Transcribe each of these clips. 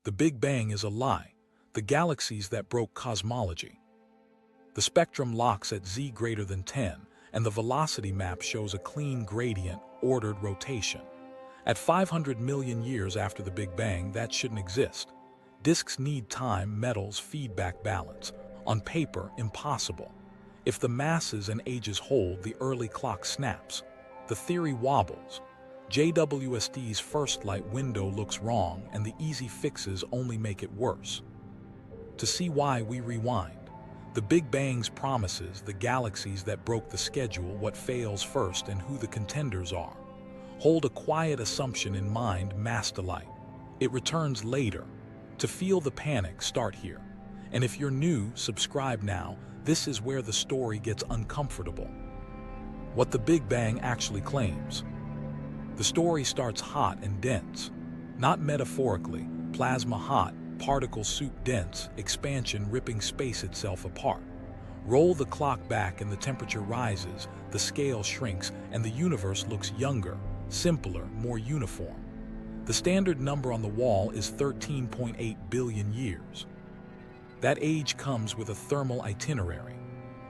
The Big Bang is a lie, the galaxies that broke cosmology. The spectrum locks at z greater than 10, and the velocity map shows a clean gradient, ordered rotation. At 500 million years after the Big Bang, that shouldn't exist. Disks need time, metals, feedback balance. On paper, impossible. If the masses and ages hold, the early clock snaps. The theory wobbles. JWST's first light window looks wrong, and the easy fixes only make it worse. To see why, we rewind. The Big Bang's promises, the galaxies that broke the schedule, what fails first, and who the contenders are. Hold a quiet assumption in mind, mastolight. It returns later. To feel the panic, start here. And if you're new, subscribe now. This is where the story gets uncomfortable. What the Big Bang actually claims. The story starts hot and dense. Not metaphorically, plasma hot, particle soup dense, expansion ripping space itself apart. Roll the clock back and the temperature rises, the scale shrinks, and the universe looks younger, simpler, more uniform. The standard number on the wall is 13.8 billion years. That age comes with a thermal itinerary.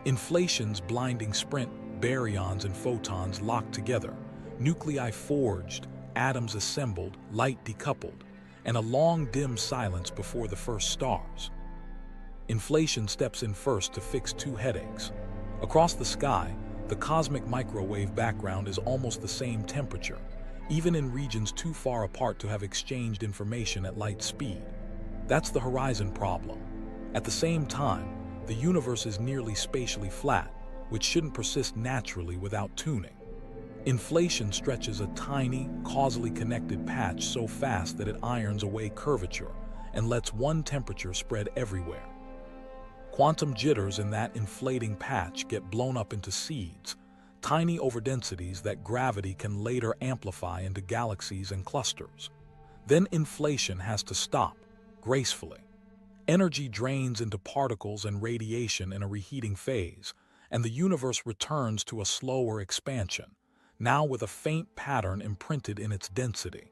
Inflation's blinding sprint, baryons and photons locked together, nuclei forged, atoms assembled, light decoupled, and a long dim silence before the first stars. Inflation steps in first to fix two headaches. Across the sky, the cosmic microwave background is almost the same temperature, even in regions too far apart to have exchanged information at light speed. That's the horizon problem. At the same time, the universe is nearly spatially flat, which shouldn't persist naturally without tuning. Inflation stretches a tiny, causally connected patch so fast that it irons away curvature and lets one temperature spread everywhere. Quantum jitters in that inflating patch get blown up into seeds, tiny overdensities that gravity can later amplify into galaxies and clusters. Then inflation has to stop, gracefully. Energy drains into particles and radiation in a reheating phase, and the universe returns to a slower expansion, now with a faint pattern imprinted in its density.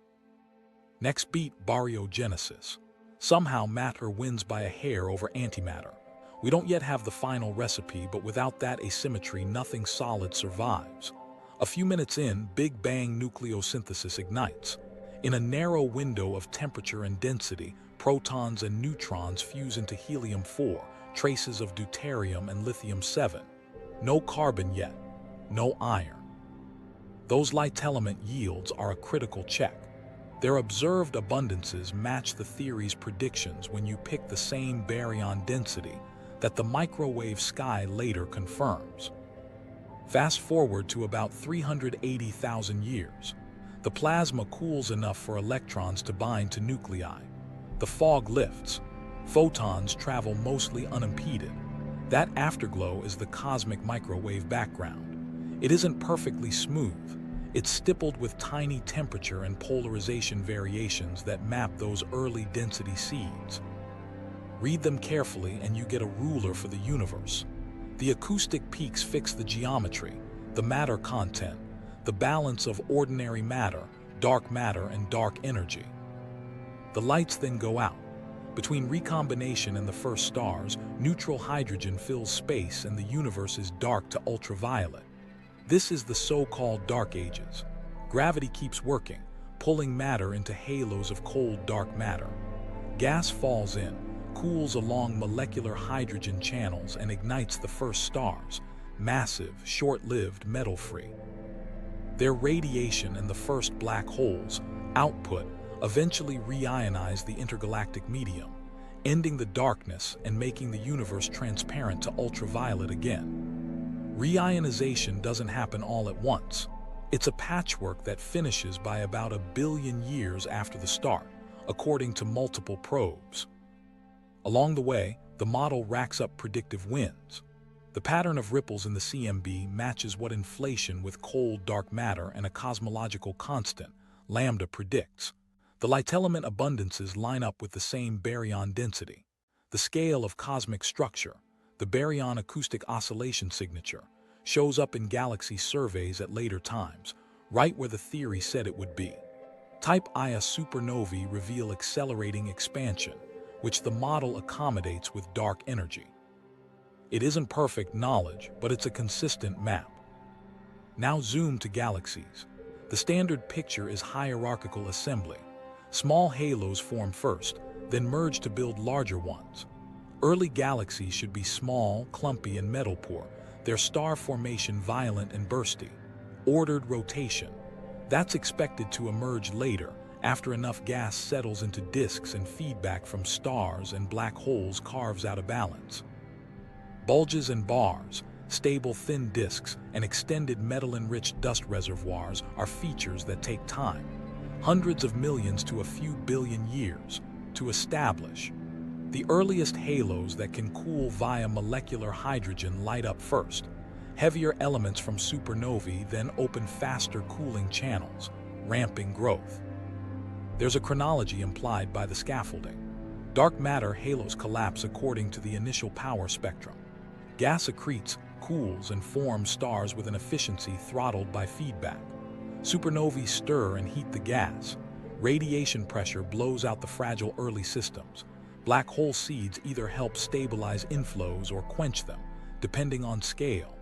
Next beat, baryogenesis. Somehow matter wins by a hair over antimatter. We don't yet have the final recipe, but without that asymmetry, nothing solid survives. A few minutes in, Big Bang nucleosynthesis ignites. In a narrow window of temperature and density, protons and neutrons fuse into helium-4, traces of deuterium and lithium-7. No carbon yet, no iron. Those light element yields are a critical check. Their observed abundances match the theory's predictions when you pick the same baryon density that the microwave sky later confirms. Fast forward to about 380,000 years. The plasma cools enough for electrons to bind to nuclei. The fog lifts. Photons travel mostly unimpeded. That afterglow is the cosmic microwave background. It isn't perfectly smooth. It's stippled with tiny temperature and polarization variations that map those early density seeds. Read them carefully and you get a ruler for the universe. The acoustic peaks fix the geometry, the matter content, the balance of ordinary matter, dark matter, and dark energy. The lights then go out. Between recombination and the first stars, neutral hydrogen fills space and the universe is dark to ultraviolet. This is the so-called dark ages. Gravity keeps working, pulling matter into halos of cold dark matter. Gas falls in, cools along molecular hydrogen channels, and ignites the first stars, massive, short-lived, metal-free. Their radiation and the first black holes, output, eventually reionize the intergalactic medium, ending the darkness and making the universe transparent to ultraviolet again. Reionization doesn't happen all at once. It's a patchwork that finishes by about 1 billion years after the start, according to multiple probes. Along the way, the model racks up predictive wins. The pattern of ripples in the CMB matches what inflation with cold dark matter and a cosmological constant, lambda, predicts. The light element abundances line up with the same baryon density. The scale of cosmic structure, the baryon acoustic oscillation signature, shows up in galaxy surveys at later times, right where the theory said it would be. Type Ia supernovae reveal accelerating expansion, which the model accommodates with dark energy. It isn't perfect knowledge, but it's a consistent map. Now zoom to galaxies. The standard picture is hierarchical assembly. Small halos form first, then merge to build larger ones. Early galaxies should be small, clumpy, and metal-poor, their star formation violent and bursty. Ordered rotation. That's expected to emerge later, after enough gas settles into disks and feedback from stars and black holes carves out a balance. Bulges and bars, stable thin disks, and extended metal-enriched dust reservoirs are features that take time, hundreds of millions to a few billion years, to establish. The earliest halos that can cool via molecular hydrogen light up first. Heavier elements from supernovae then open faster cooling channels, ramping growth. There's a chronology implied by the scaffolding. Dark matter halos collapse according to the initial power spectrum. Gas accretes, cools, and forms stars with an efficiency throttled by feedback. Supernovae stir and heat the gas. Radiation pressure blows out the fragile early systems. Black hole seeds either help stabilize inflows or quench them, depending on scale.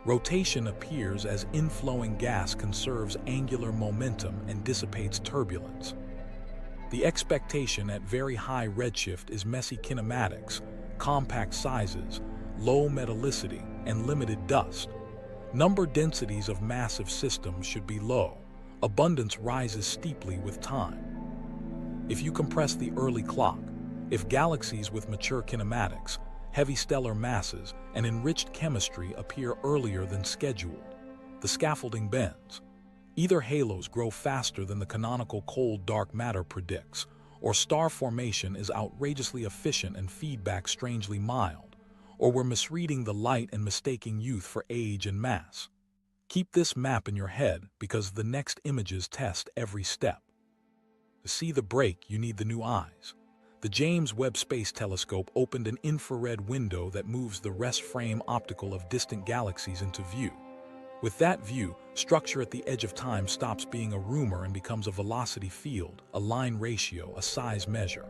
Rotation appears as inflowing gas conserves angular momentum and dissipates turbulence. The expectation at very high redshift is messy kinematics, compact sizes, low metallicity, and limited dust. Number densities of massive systems should be low. Abundance rises steeply with time. If you compress the early clock, if galaxies with mature kinematics, heavy stellar masses, and enriched chemistry appear earlier than scheduled, the scaffolding bends. Either halos grow faster than the canonical cold dark matter predicts, or star formation is outrageously efficient and feedback strangely mild, or we're misreading the light and mistaking youth for age and mass. Keep this map in your head because the next images test every step. To see the break, you need the new eyes. The James Webb Space Telescope opened an infrared window that moves the rest frame optical of distant galaxies into view. With that view, structure at the edge of time stops being a rumor and becomes a velocity field, a line ratio, a size measure.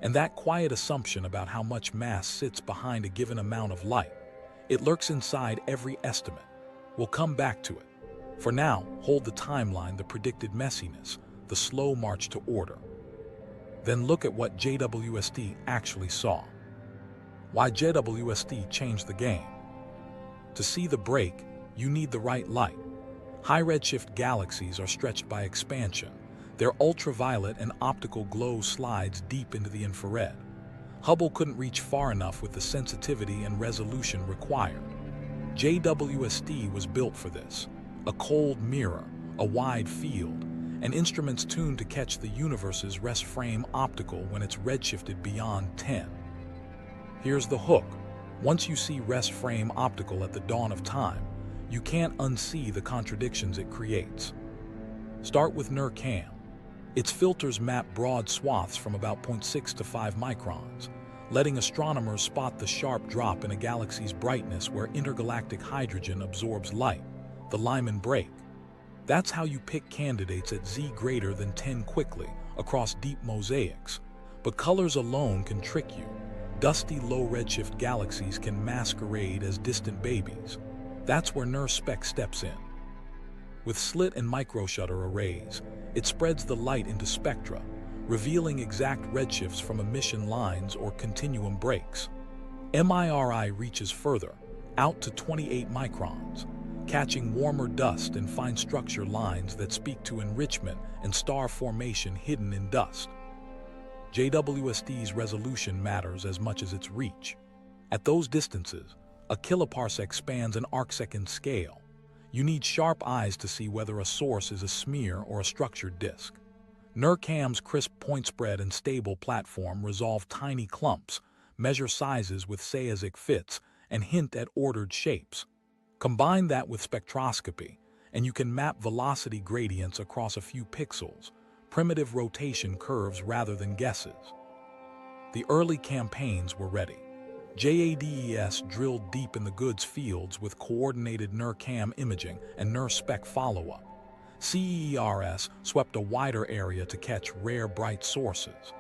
And that quiet assumption about how much mass sits behind a given amount of light, it lurks inside every estimate. We'll come back to it. For now, hold the timeline, the predicted messiness, the slow march to order. Then look at what JWST actually saw. Why JWST changed the game. To see the break, you need the right light. High redshift galaxies are stretched by expansion. Their ultraviolet and optical glow slides deep into the infrared. Hubble couldn't reach far enough with the sensitivity and resolution required. JWST was built for this. A cold mirror, a wide field, and instruments tuned to catch the universe's rest frame optical when it's redshifted beyond 10. Here's the hook. Once you see rest frame optical at the dawn of time, you can't unsee the contradictions it creates. Start with NIRCam. Its filters map broad swaths from about 0.6 to 5 microns, letting astronomers spot the sharp drop in a galaxy's brightness where intergalactic hydrogen absorbs light, the Lyman break. That's how you pick candidates at Z greater than 10 quickly, across deep mosaics. But colors alone can trick you. Dusty low redshift galaxies can masquerade as distant babies. That's where NIRSpec steps in. With slit and microshutter arrays, it spreads the light into spectra, revealing exact redshifts from emission lines or continuum breaks. MIRI reaches further, out to 28 microns, catching warmer dust and fine structure lines that speak to enrichment and star formation hidden in dust. JWST's resolution matters as much as its reach. At those distances, a kiloparsec spans an arcsecond scale. You need sharp eyes to see whether a source is a smear or a structured disk. NIRCam's crisp point spread and stable platform resolve tiny clumps, measure sizes with Sayesic fits, and hint at ordered shapes. Combine that with spectroscopy, and you can map velocity gradients across a few pixels, primitive rotation curves rather than guesses. The early campaigns were ready. JADES drilled deep in the goods fields with coordinated NIRCam imaging and NIRSpec follow-up. CERS swept a wider area to catch rare bright sources.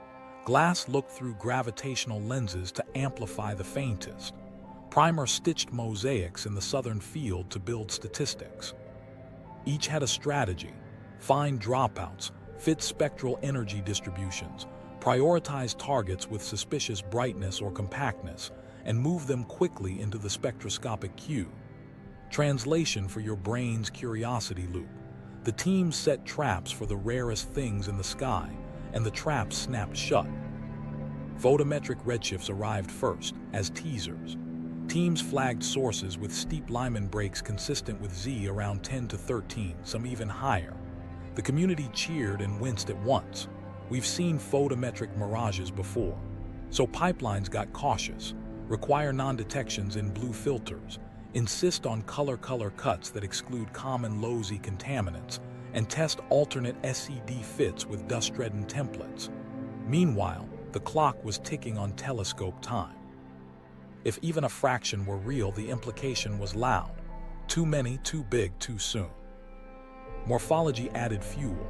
GLASS looked through gravitational lenses to amplify the faintest. Primer stitched mosaics in the southern field to build statistics. Each had a strategy: find dropouts, fit spectral energy distributions, prioritize targets with suspicious brightness or compactness, and move them quickly into the spectroscopic queue. Translation for your brain's curiosity loop. The team set traps for the rarest things in the sky, and the traps snapped shut. Photometric redshifts arrived first, as teasers. Teams flagged sources with steep Lyman breaks consistent with Z around 10 to 13, some even higher. The community cheered and winced at once. We've seen photometric mirages before. So pipelines got cautious, require non-detections in blue filters, insist on color cuts that exclude common low-Z contaminants, and test alternate SED fits with dust-redden templates. Meanwhile, the clock was ticking on telescope time. If even a fraction were real, the implication was loud. Too many, too big, too soon. Morphology added fuel.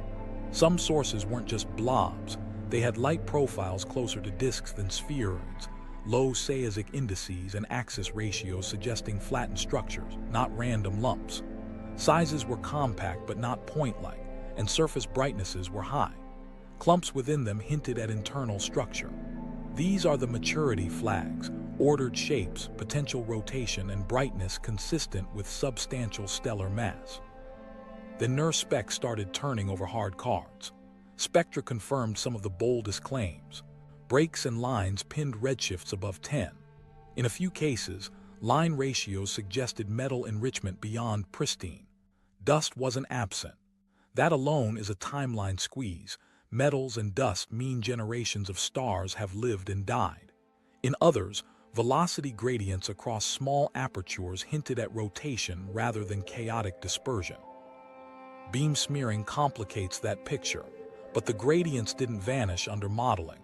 Some sources weren't just blobs. They had light profiles closer to disks than spheroids, low Sayesic indices and axis ratios suggesting flattened structures, not random lumps. Sizes were compact but not point-like, and surface brightnesses were high. Clumps within them hinted at internal structure. These are the maturity flags: ordered shapes, potential rotation, and brightness consistent with substantial stellar mass. Then NIRSpec started turning over hard cards. Spectra confirmed some of the boldest claims. Breaks and lines pinned redshifts above 10. In a few cases, line ratios suggested metal enrichment beyond pristine. Dust wasn't absent. That alone is a timeline squeeze. Metals and dust mean generations of stars have lived and died. In others, velocity gradients across small apertures hinted at rotation rather than chaotic dispersion. Beam smearing complicates that picture, but the gradients didn't vanish under modeling.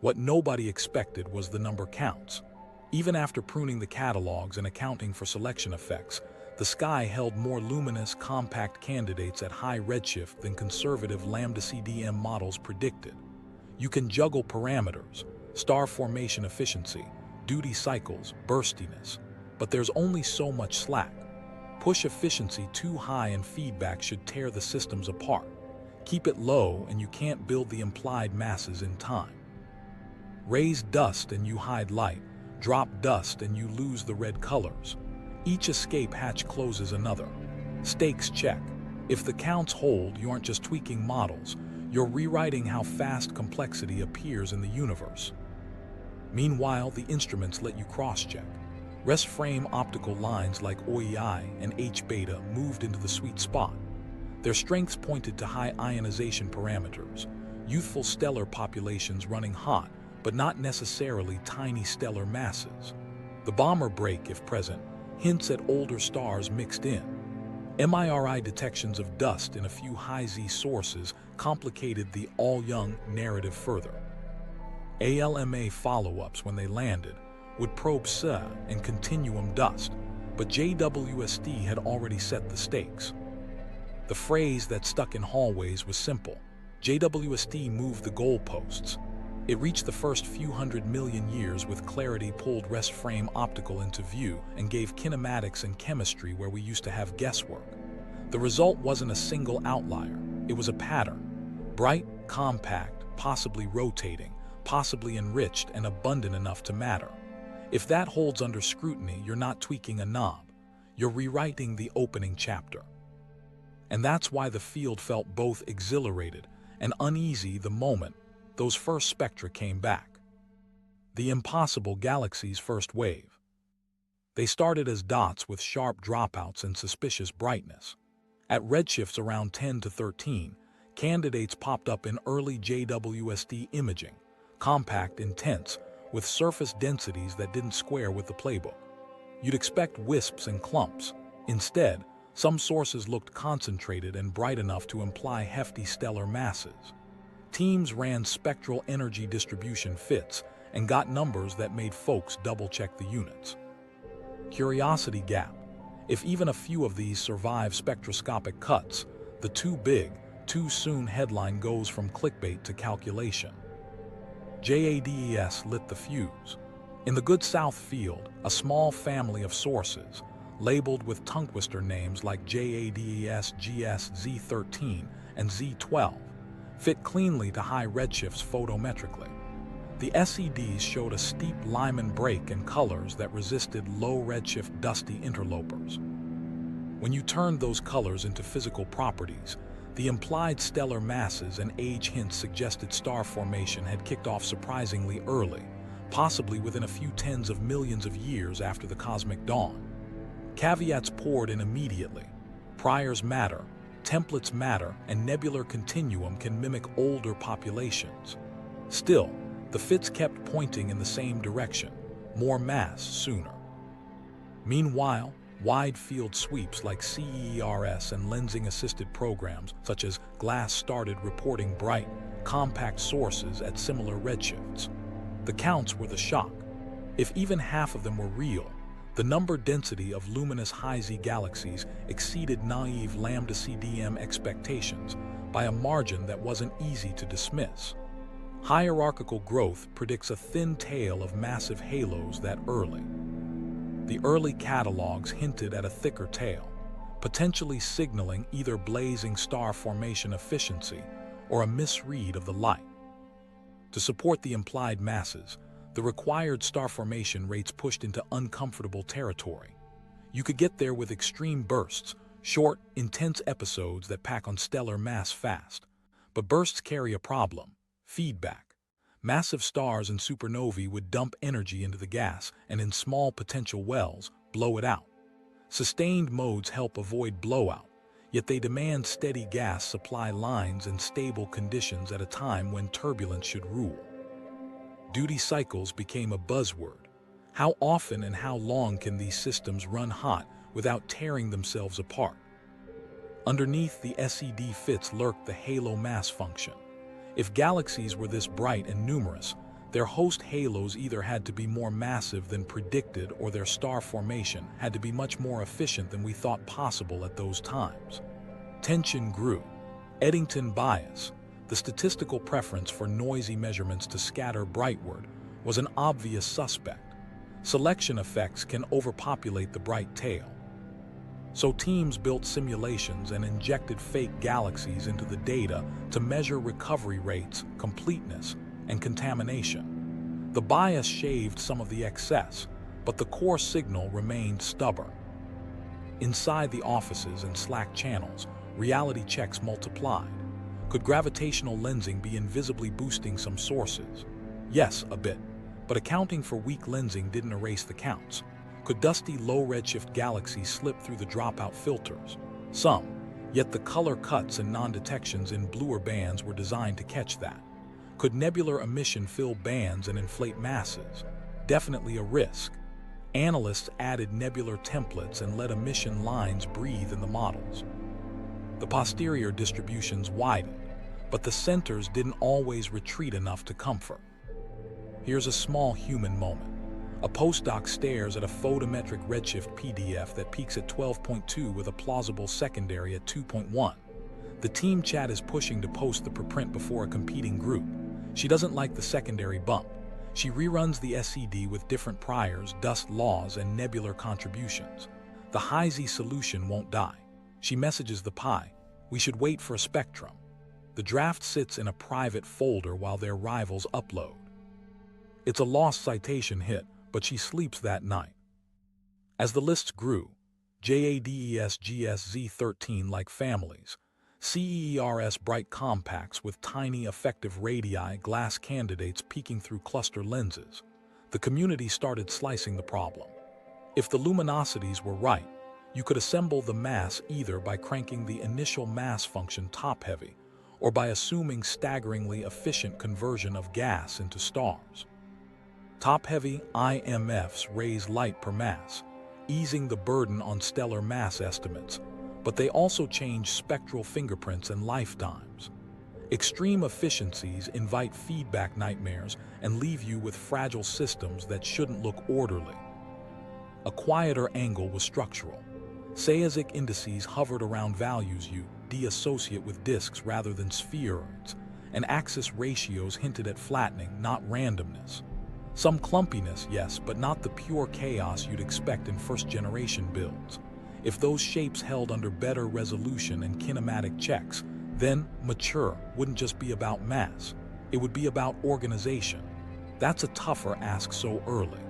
What nobody expected was the number counts. Even after pruning the catalogs and accounting for selection effects, the sky held more luminous, compact candidates at high redshift than conservative Lambda-CDM models predicted. You can juggle parameters, star formation efficiency, duty cycles, burstiness, but there's only so much slack. Push efficiency too high and feedback should tear the systems apart. Keep it low and you can't build the implied masses in time. Raise dust and you hide light. Drop dust and you lose the red colors. Each escape hatch closes another. Stakes check. If the counts hold, you aren't just tweaking models. You're rewriting how fast complexity appears in the universe. Meanwhile, the instruments let you cross-check. Rest frame optical lines like OEI and H-beta moved into the sweet spot. Their strengths pointed to high ionization parameters, youthful stellar populations running hot, but not necessarily tiny stellar masses. The bomber break, if present, hints at older stars mixed in. MIRI detections of dust in a few high-Z sources complicated the all-young narrative further. ALMA follow-ups, when they landed, would probe SE and continuum dust, but JWST had already set the stakes. The phrase that stuck in hallways was simple: JWST moved the goalposts. It reached the first few 100 million years with clarity, pulled rest frame optical into view, and gave kinematics and chemistry where we used to have guesswork. The result wasn't a single outlier, it was a pattern. Bright, compact, possibly rotating, possibly enriched and abundant enough to matter. If that holds under scrutiny, you're not tweaking a knob, you're rewriting the opening chapter. And that's why the field felt both exhilarated and uneasy the moment those first spectra came back. The impossible galaxies' first wave. They started as dots with sharp dropouts and suspicious brightness. At redshifts around 10 to 13, candidates popped up in early JWST imaging, compact, intense, with surface densities that didn't square with the playbook. You'd expect wisps and clumps. Instead, some sources looked concentrated and bright enough to imply hefty stellar masses. Teams ran spectral energy distribution fits and got numbers that made folks double-check the units. Curiosity gap. If even a few of these survive spectroscopic cuts, The too big, too soon headline goes from clickbait to calculation. JWST lit the fuse. In the Good South field, a small family of sources, labeled with tongue twister names like JWST GLASS-z13 and Z12, fit cleanly to high redshifts photometrically. The SEDs showed a steep Lyman break in colors that resisted low redshift dusty interlopers. When you turned those colors into physical properties, the implied stellar masses and age hints suggested star formation had kicked off surprisingly early, possibly within a few tens of millions of years after the cosmic dawn. Caveats poured in immediately. Priors matter, templates matter, and nebular continuum can mimic older populations. Still, the fits kept pointing in the same direction, more mass sooner. Meanwhile, wide field sweeps like CERS and lensing-assisted programs such as GLASS started reporting bright, compact sources at similar redshifts. The counts were the shock. If even half of them were real, the number density of luminous high-Z galaxies exceeded naive Lambda-CDM expectations by a margin that wasn't easy to dismiss. Hierarchical growth predicts a thin tail of massive halos that early. The early catalogs hinted at a thicker tail, potentially signaling either blazing star formation efficiency or a misread of the light. To support the implied masses, the required star formation rates pushed into uncomfortable territory. You could get there with extreme bursts, short, intense episodes that pack on stellar mass fast. But bursts carry a problem: feedback. Massive stars and supernovae would dump energy into the gas and in small potential wells, blow it out. Sustained modes help avoid blowout, yet they demand steady gas supply lines and stable conditions at a time when turbulence should rule. Duty cycles became a buzzword. How often and how long can these systems run hot without tearing themselves apart? Underneath the SED fits lurked the halo mass function. If galaxies were this bright and numerous, their host halos either had to be more massive than predicted or their star formation had to be much more efficient than we thought possible at those times. Tension grew. Eddington bias, the statistical preference for noisy measurements to scatter brightward, was an obvious suspect. Selection effects can overpopulate the bright tail. So teams built simulations and injected fake galaxies into the data to measure recovery rates, completeness, and contamination. The bias shaved some of the excess, but the core signal remained stubborn. Inside the offices and Slack channels, reality checks multiplied. Could gravitational lensing be invisibly boosting some sources? Yes, a bit, but accounting for weak lensing didn't erase the counts. Could dusty low-redshift galaxies slip through the dropout filters? Some, yet the color cuts and non-detections in bluer bands were designed to catch that. Could nebular emission fill bands and inflate masses? Definitely a risk. Analysts added nebular templates and let emission lines breathe in the models. The posterior distributions widened, but the centers didn't always retreat enough to comfort. Here's a small human moment. A postdoc stares at a photometric redshift PDF that peaks at 12.2 with a plausible secondary at 2.1. The team chat is pushing to post the preprint before a competing group. She doesn't like the secondary bump. She reruns the SED with different priors, dust laws, and nebular contributions. The high-Z solution won't die. She messages the pi. We should wait for a spectrum. The draft sits in a private folder while their rivals upload. It's a lost citation hit, but she sleeps that night. As the lists grew, JWST GLASS-z13 like families, CERS bright compacts with tiny effective radii glass candidates peeking through cluster lenses, the community started slicing the problem. If the luminosities were right, you could assemble the mass either by cranking the initial mass function top-heavy or by assuming staggeringly efficient conversion of gas into stars. Top-heavy IMFs raise light per mass, easing the burden on stellar mass estimates, but they also change spectral fingerprints and lifetimes. Extreme efficiencies invite feedback nightmares and leave you with fragile systems that shouldn't look orderly. A quieter angle was structural. Sayesic indices hovered around values you de-associate with disks rather than spheroids, and axis ratios hinted at flattening, not randomness. Some clumpiness, yes, but not the pure chaos you'd expect in first-generation builds. If those shapes held under better resolution and kinematic checks, then mature wouldn't just be about mass, it would be about organization. That's a tougher ask so early.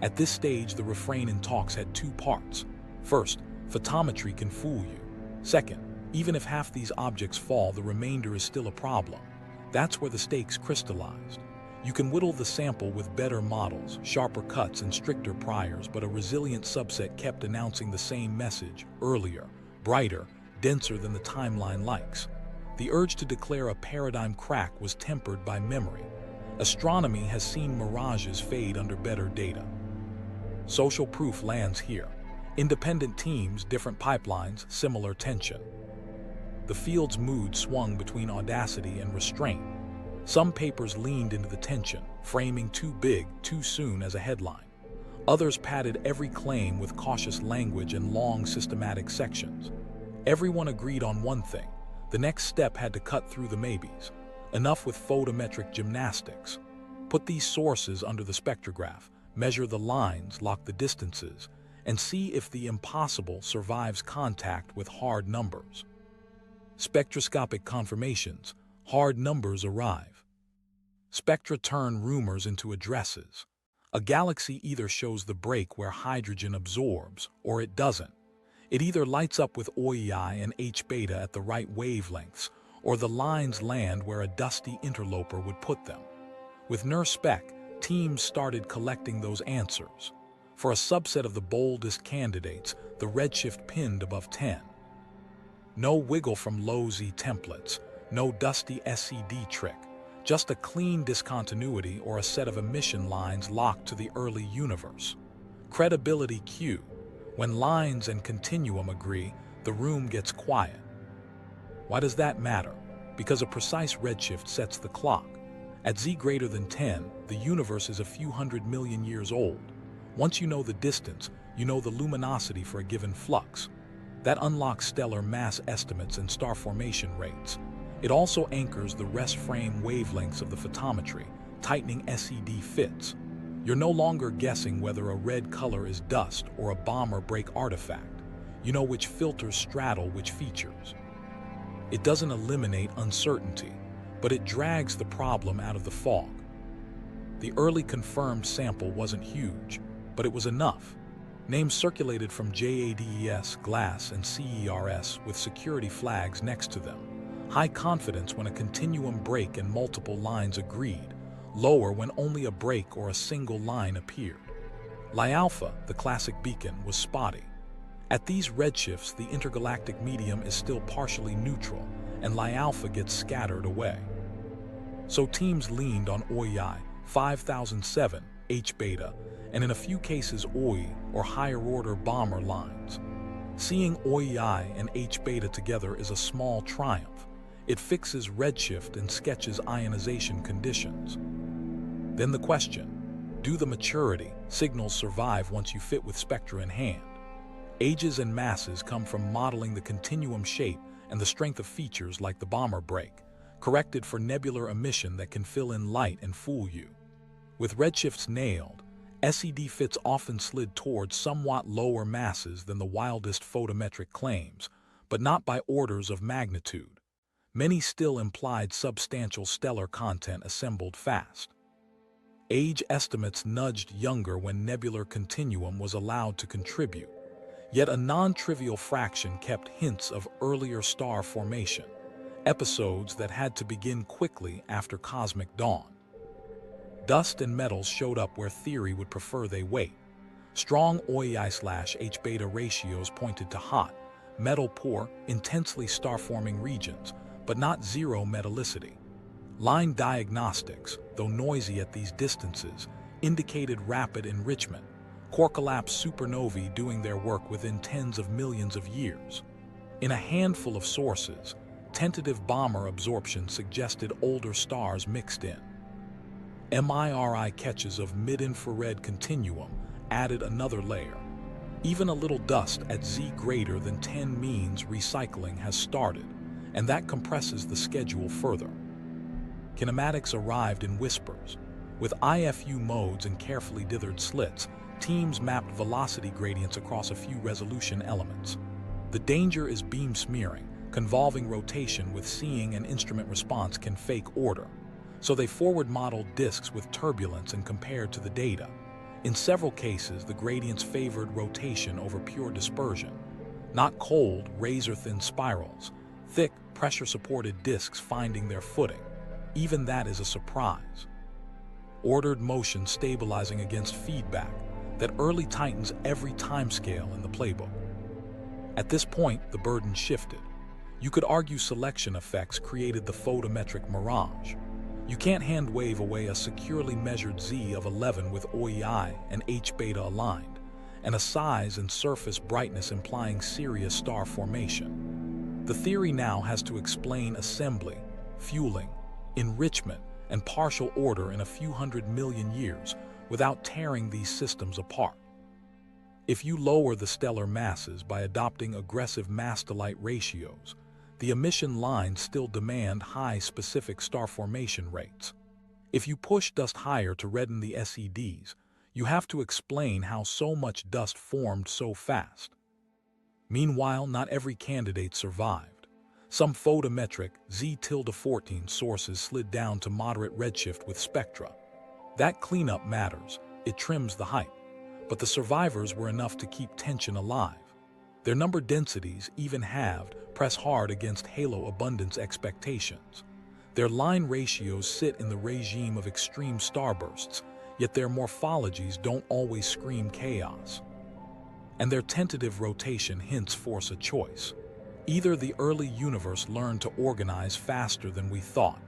At this stage, the refrain in talks had two parts. First, photometry can fool you. Second, even if half these objects fall, the remainder is still a problem. That's where the stakes crystallized. You can whittle the sample with better models, sharper cuts, and stricter priors, but a resilient subset kept announcing the same message: earlier, brighter, denser than the timeline likes. The urge to declare a paradigm crack was tempered by memory. Astronomy has seen mirages fade under better data. Social proof lands here. Independent teams, different pipelines, similar tension. The field's mood swung between audacity and restraint. Some papers leaned into the tension, framing too big, too soon as a headline. Others padded every claim with cautious language and long systematic sections. Everyone agreed on one thing: the next step had to cut through the maybes. Enough with photometric gymnastics. Put these sources under the spectrograph, measure the lines, lock the distances, and see if the impossible survives contact with hard numbers. Spectroscopic confirmations, hard numbers arrive. Spectra turn rumors into addresses. A galaxy either shows the break where hydrogen absorbs, or it doesn't. It either lights up with OEI and H-beta at the right wavelengths, or the lines land where a dusty interloper would put them. With NIRSpec, teams started collecting those answers. For a subset of the boldest candidates, the redshift pinned above 10. No wiggle from low-Z templates, no dusty SED trick, just a clean discontinuity or a set of emission lines locked to the early universe. Credibility Q. When lines and continuum agree, the room gets quiet. Why does that matter? Because a precise redshift sets the clock. At Z greater than 10, the universe is a few 100 million years old. Once you know the distance, you know the luminosity for a given flux. That unlocks stellar mass estimates and star formation rates. It also anchors the rest frame wavelengths of the photometry, tightening SED fits. You're no longer guessing whether a red color is dust or a bomb or break artifact. You know which filters straddle which features. It doesn't eliminate uncertainty, but it drags the problem out of the fog. The early confirmed sample wasn't huge, but it was enough. Names circulated from JADES, GLASS, and CERS with security flags next to them. High confidence when a continuum break and multiple lines agreed, lower when only a break or a single line appeared. Li-alpha, the classic beacon, was spotty. At these redshifts, the intergalactic medium is still partially neutral, and Li-alpha gets scattered away. So teams leaned on OEI, 5007, H-beta, and in a few cases OI, or higher-order bomber lines. Seeing OEI and H-beta together is a small triumph. It fixes redshift and sketches ionization conditions. Then the question: do the maturity signals survive once you fit with spectra in hand? Ages and masses come from modeling the continuum shape and the strength of features like the bomber break, corrected for nebular emission that can fill in light and fool you. With redshifts nailed, SED fits often slid towards somewhat lower masses than the wildest photometric claims, but not by orders of magnitude. Many still implied substantial stellar content assembled fast. Age estimates nudged younger when nebular continuum was allowed to contribute. Yet a non-trivial fraction kept hints of earlier star formation, episodes that had to begin quickly after cosmic dawn. Dust and metals showed up where theory would prefer they wait. Strong OEI/H-beta ratios pointed to hot, metal-poor, intensely star-forming regions, but not zero metallicity. Line diagnostics, though noisy at these distances, indicated rapid enrichment, core collapse supernovae doing their work within tens of millions of years. In a handful of sources, tentative bomber absorption suggested older stars mixed in. MIRI catches of mid-infrared continuum added another layer. Even a little dust at Z greater than 10 means recycling has started, and that compresses the schedule further. Kinematics arrived in whispers. With IFU modes and carefully dithered slits, teams mapped velocity gradients across a few resolution elements. The danger is beam smearing. Convolving rotation with seeing and instrument response can fake order, so they forward-modeled disks with turbulence and compared to the data. In several cases, the gradients favored rotation over pure dispersion. Not cold, razor-thin spirals, thick, pressure-supported disks finding their footing. Even that is a surprise. Ordered motion stabilizing against feedback that early tightens every timescale in the playbook. At this point, the burden shifted. You could argue selection effects created the photometric mirage. You can't hand-wave away a securely measured Z of 11 with OEI and H-beta aligned, and a size and surface brightness implying serious star formation. The theory now has to explain assembly, fueling, enrichment, and partial order in a few 100 million years without tearing these systems apart. If you lower the stellar masses by adopting aggressive mass-to-light ratios, the emission lines still demand high specific star formation rates. If you push dust higher to redden the SEDs, you have to explain how so much dust formed so fast. Meanwhile, not every candidate survived. Some photometric Z-14 sources slid down to moderate redshift with spectra. That cleanup matters, it trims the hype, but the survivors were enough to keep tension alive. Their number densities, even halved, press hard against halo abundance expectations. Their line ratios sit in the regime of extreme starbursts, yet their morphologies don't always scream chaos. And their tentative rotation hints force a choice. Either the early universe learned to organize faster than we thought,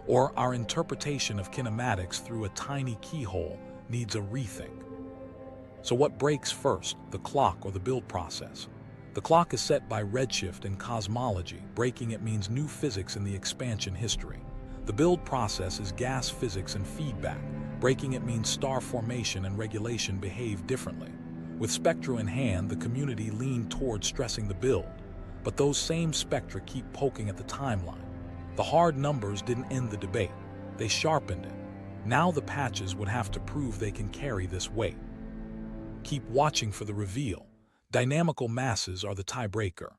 or our interpretation of kinematics through a tiny keyhole needs a rethink. So what breaks first, the clock or the build process? The clock is set by Redshift and Cosmology. Breaking it means new physics in the expansion history. The build process is gas physics and feedback. Breaking it means star formation and regulation behave differently. With spectra in hand, the community leaned toward stressing the build, but those same spectra keep poking at the timeline. The hard numbers didn't end the debate, they sharpened it. Now the patches would have to prove they can carry this weight. Keep watching for the reveal. Dynamical masses are the tiebreaker.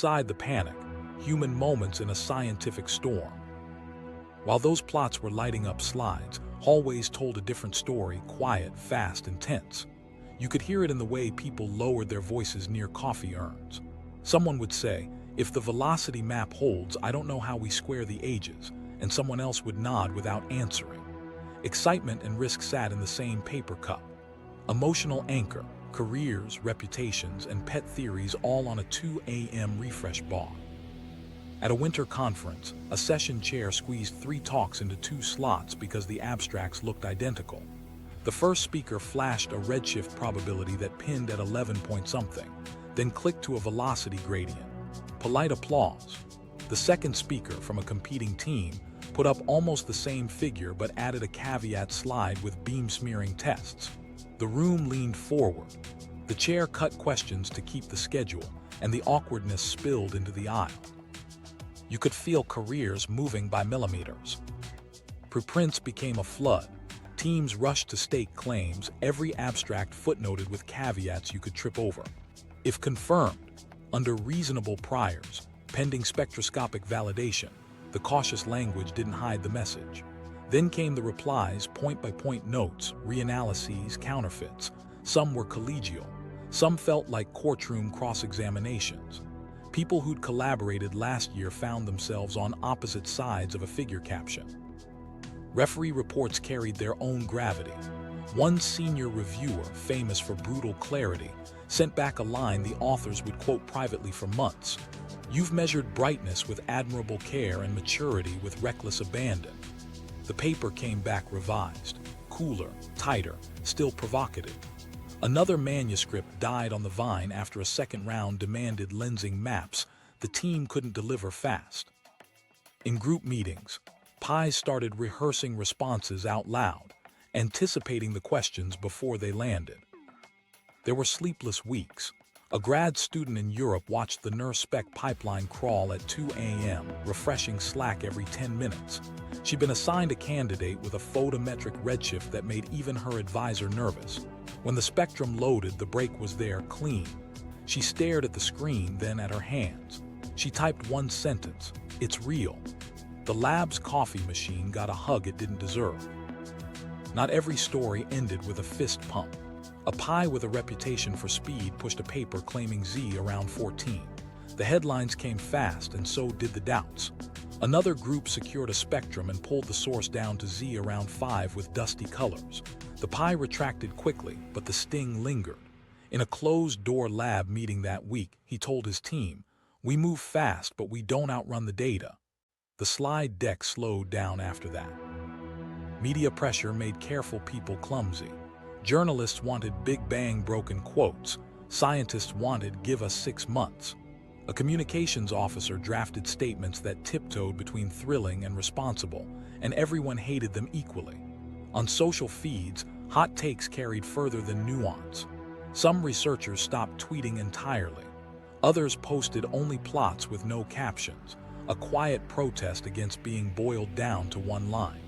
aside the panic, human moments in a scientific storm. While those plots were lighting up slides, hallways told a different story, quiet, fast, and tense. You could hear it in the way people lowered their voices near coffee urns. Someone would say, "If the velocity map holds, I don't know how we square the ages," and someone else would nod without answering. Excitement and risk sat in the same paper cup. Emotional anchor, careers, reputations, and pet theories all on a 2 a.m. refresh bar. At a winter conference, a session chair squeezed 3 talks into 2 slots because the abstracts looked identical. The first speaker flashed a redshift probability that pinned at 11 point something, then clicked to a velocity gradient. Polite applause. The second speaker, from a competing team, put up almost the same figure but added a caveat slide with beam smearing tests. The room leaned forward. The chair cut questions to keep the schedule, and the awkwardness spilled into the aisle. You could feel careers moving by millimeters. Preprints became a flood. Teams rushed to stake claims, every abstract footnoted with caveats you could trip over. If confirmed, under reasonable priors, pending spectroscopic validation, the cautious language didn't hide the message. Then came the replies, point-by-point notes, reanalyses, counterfeits. Some were collegial. Some felt like courtroom cross-examinations. People who'd collaborated last year found themselves on opposite sides of a figure caption. Referee reports carried their own gravity. One senior reviewer, famous for brutal clarity, sent back a line the authors would quote privately for months. "You've measured brightness with admirable care and maturity with reckless abandon." The paper came back revised, cooler, tighter, still provocative. Another manuscript died on the vine after a second round demanded lensing maps the team couldn't deliver fast. In group meetings, Pies started rehearsing responses out loud, anticipating the questions before they landed. There were sleepless weeks. A grad student in Europe watched the NIRS-spec pipeline crawl at 2 a.m., refreshing Slack every 10 minutes. She'd been assigned a candidate with a photometric redshift that made even her advisor nervous. When the spectrum loaded, the break was there, clean. She stared at the screen, then at her hands. She typed one sentence: "It's real." The lab's coffee machine got a hug it didn't deserve. Not every story ended with a fist pump. A pie with a reputation for speed pushed a paper claiming Z around 14. The headlines came fast, and so did the doubts. Another group secured a spectrum and pulled the source down to Z around 5 with dusty colors. The pie retracted quickly, but the sting lingered. In a closed-door lab meeting that week, he told his team, "We move fast, but we don't outrun the data." The slide deck slowed down after that. Media pressure made careful people clumsy. Journalists wanted Big Bang broken quotes. Scientists wanted "give us 6 months." A communications officer drafted statements that tiptoed between thrilling and responsible, and everyone hated them equally. On social feeds, hot takes carried further than nuance. Some researchers stopped tweeting entirely. Others posted only plots with no captions, a quiet protest against being boiled down to one line.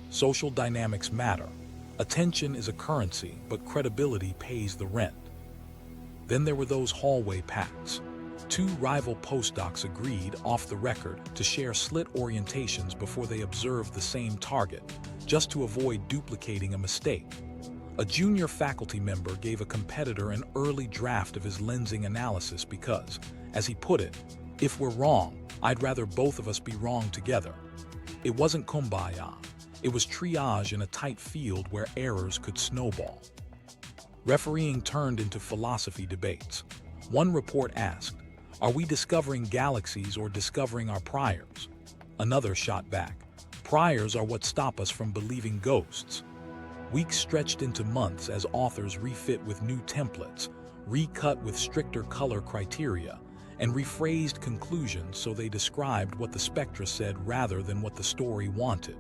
Social dynamics matter. Attention is a currency, but credibility pays the rent. Then there were those hallway pacts. 2 rival postdocs agreed, off the record, to share slit orientations before they observed the same target, just to avoid duplicating a mistake. A junior faculty member gave a competitor an early draft of his lensing analysis because, as he put it, "If we're wrong, I'd rather both of us be wrong together." It wasn't kumbaya. It was triage in a tight field where errors could snowball. Refereeing turned into philosophy debates. One report asked, "Are we discovering galaxies or discovering our priors?" Another shot back, "Priors are what stop us from believing ghosts." Weeks stretched into months as authors refit with new templates, recut with stricter color criteria, and rephrased conclusions so they described what the spectra said rather than what the story wanted.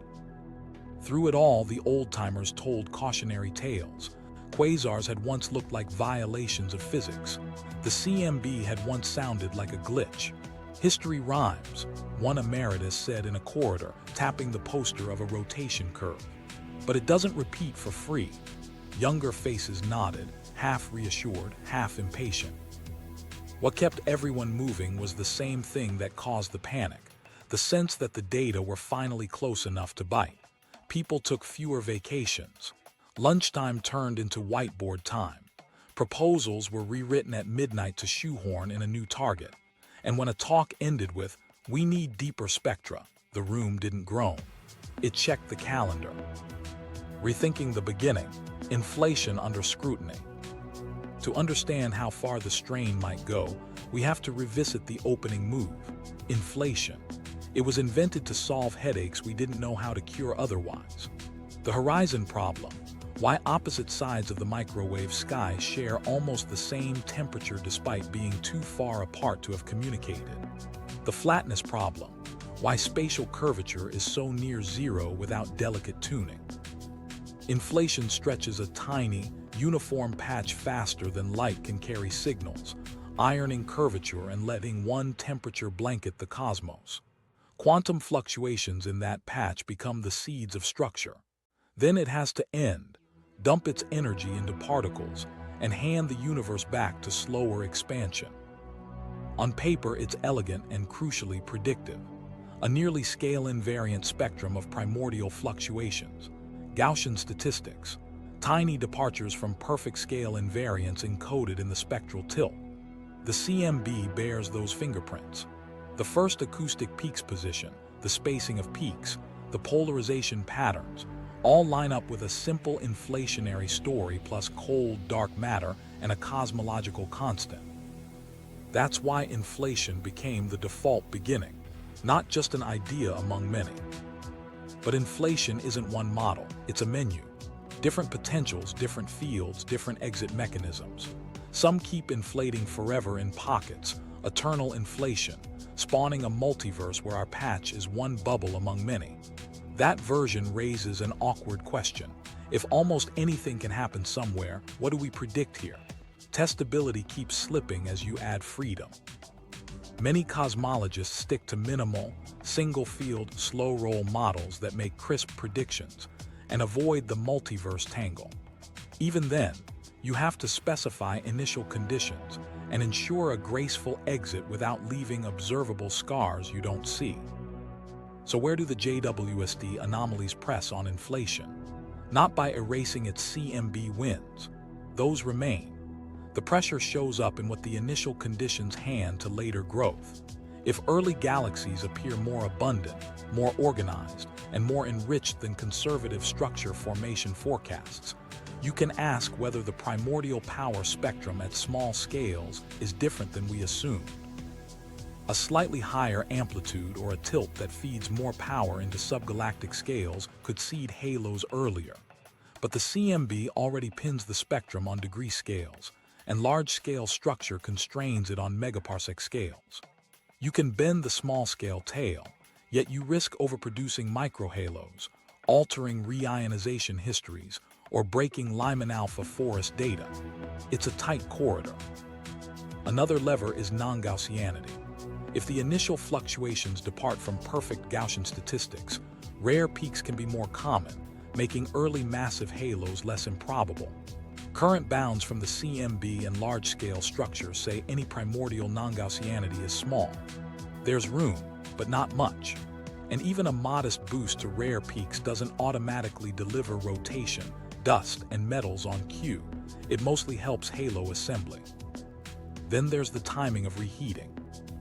Through it all, the old-timers told cautionary tales. Quasars had once looked like violations of physics. The CMB had once sounded like a glitch. "History rhymes," one emeritus said in a corridor, tapping the poster of a rotation curve. "But it doesn't repeat for free." Younger faces nodded, half reassured, half impatient. What kept everyone moving was the same thing that caused the panic, the sense that the data were finally close enough to bite. People took fewer vacations. Lunchtime turned into whiteboard time. Proposals were rewritten at midnight to shoehorn in a new target. And when a talk ended with, "We need deeper spectra," the room didn't groan. It checked the calendar. Rethinking the beginning, inflation under scrutiny. To understand how far the strain might go, we have to revisit the opening move, inflation. It was invented to solve headaches we didn't know how to cure otherwise. The horizon problem, why opposite sides of the microwave sky share almost the same temperature despite being too far apart to have communicated. The flatness problem, why spatial curvature is so near zero without delicate tuning. Inflation stretches a tiny, uniform patch faster than light can carry signals, ironing curvature and letting one temperature blanket the cosmos. Quantum fluctuations in that patch become the seeds of structure. Then it has to end, dump its energy into particles, and hand the universe back to slower expansion. On paper, it's elegant and crucially predictive. A nearly scale-invariant spectrum of primordial fluctuations, Gaussian statistics, tiny departures from perfect scale invariance encoded in the spectral tilt. The CMB bears those fingerprints. The first acoustic peaks position, the spacing of peaks, the polarization patterns, all line up with a simple inflationary story plus cold, dark matter and a cosmological constant. That's why inflation became the default beginning, not just an idea among many. But inflation isn't one model, it's a menu. Different potentials, different fields, different exit mechanisms. Some keep inflating forever in pockets, eternal inflation, spawning a multiverse where our patch is one bubble among many. That version raises an awkward question. If almost anything can happen somewhere, what do we predict here? Testability keeps slipping as you add freedom. Many cosmologists stick to minimal, single-field, slow-roll models that make crisp predictions and avoid the multiverse tangle. Even then, you have to specify initial conditions and ensure a graceful exit without leaving observable scars you don't see. So where do the JWST anomalies press on inflation? Not by erasing its CMB wins. Those remain. The pressure shows up in what the initial conditions hand to later growth. If early galaxies appear more abundant, more organized, and more enriched than conservative structure formation forecasts, you can ask whether the primordial power spectrum at small scales is different than we assumed. A slightly higher amplitude or a tilt that feeds more power into subgalactic scales could seed halos earlier. But the CMB already pins the spectrum on degree scales, and large-scale structure constrains it on megaparsec scales. You can bend the small-scale tail, yet you risk overproducing microhalos, altering reionization histories, or breaking Lyman alpha forest data. It's a tight corridor. Another lever is non-Gaussianity. If the initial fluctuations depart from perfect Gaussian statistics, rare peaks can be more common, making early massive halos less improbable. Current bounds from the CMB and large-scale structures say any primordial non-Gaussianity is small. There's room, but not much. And even a modest boost to rare peaks doesn't automatically deliver rotation, dust, and metals on cue. It mostly helps halo assembly. Then there's the timing of reheating.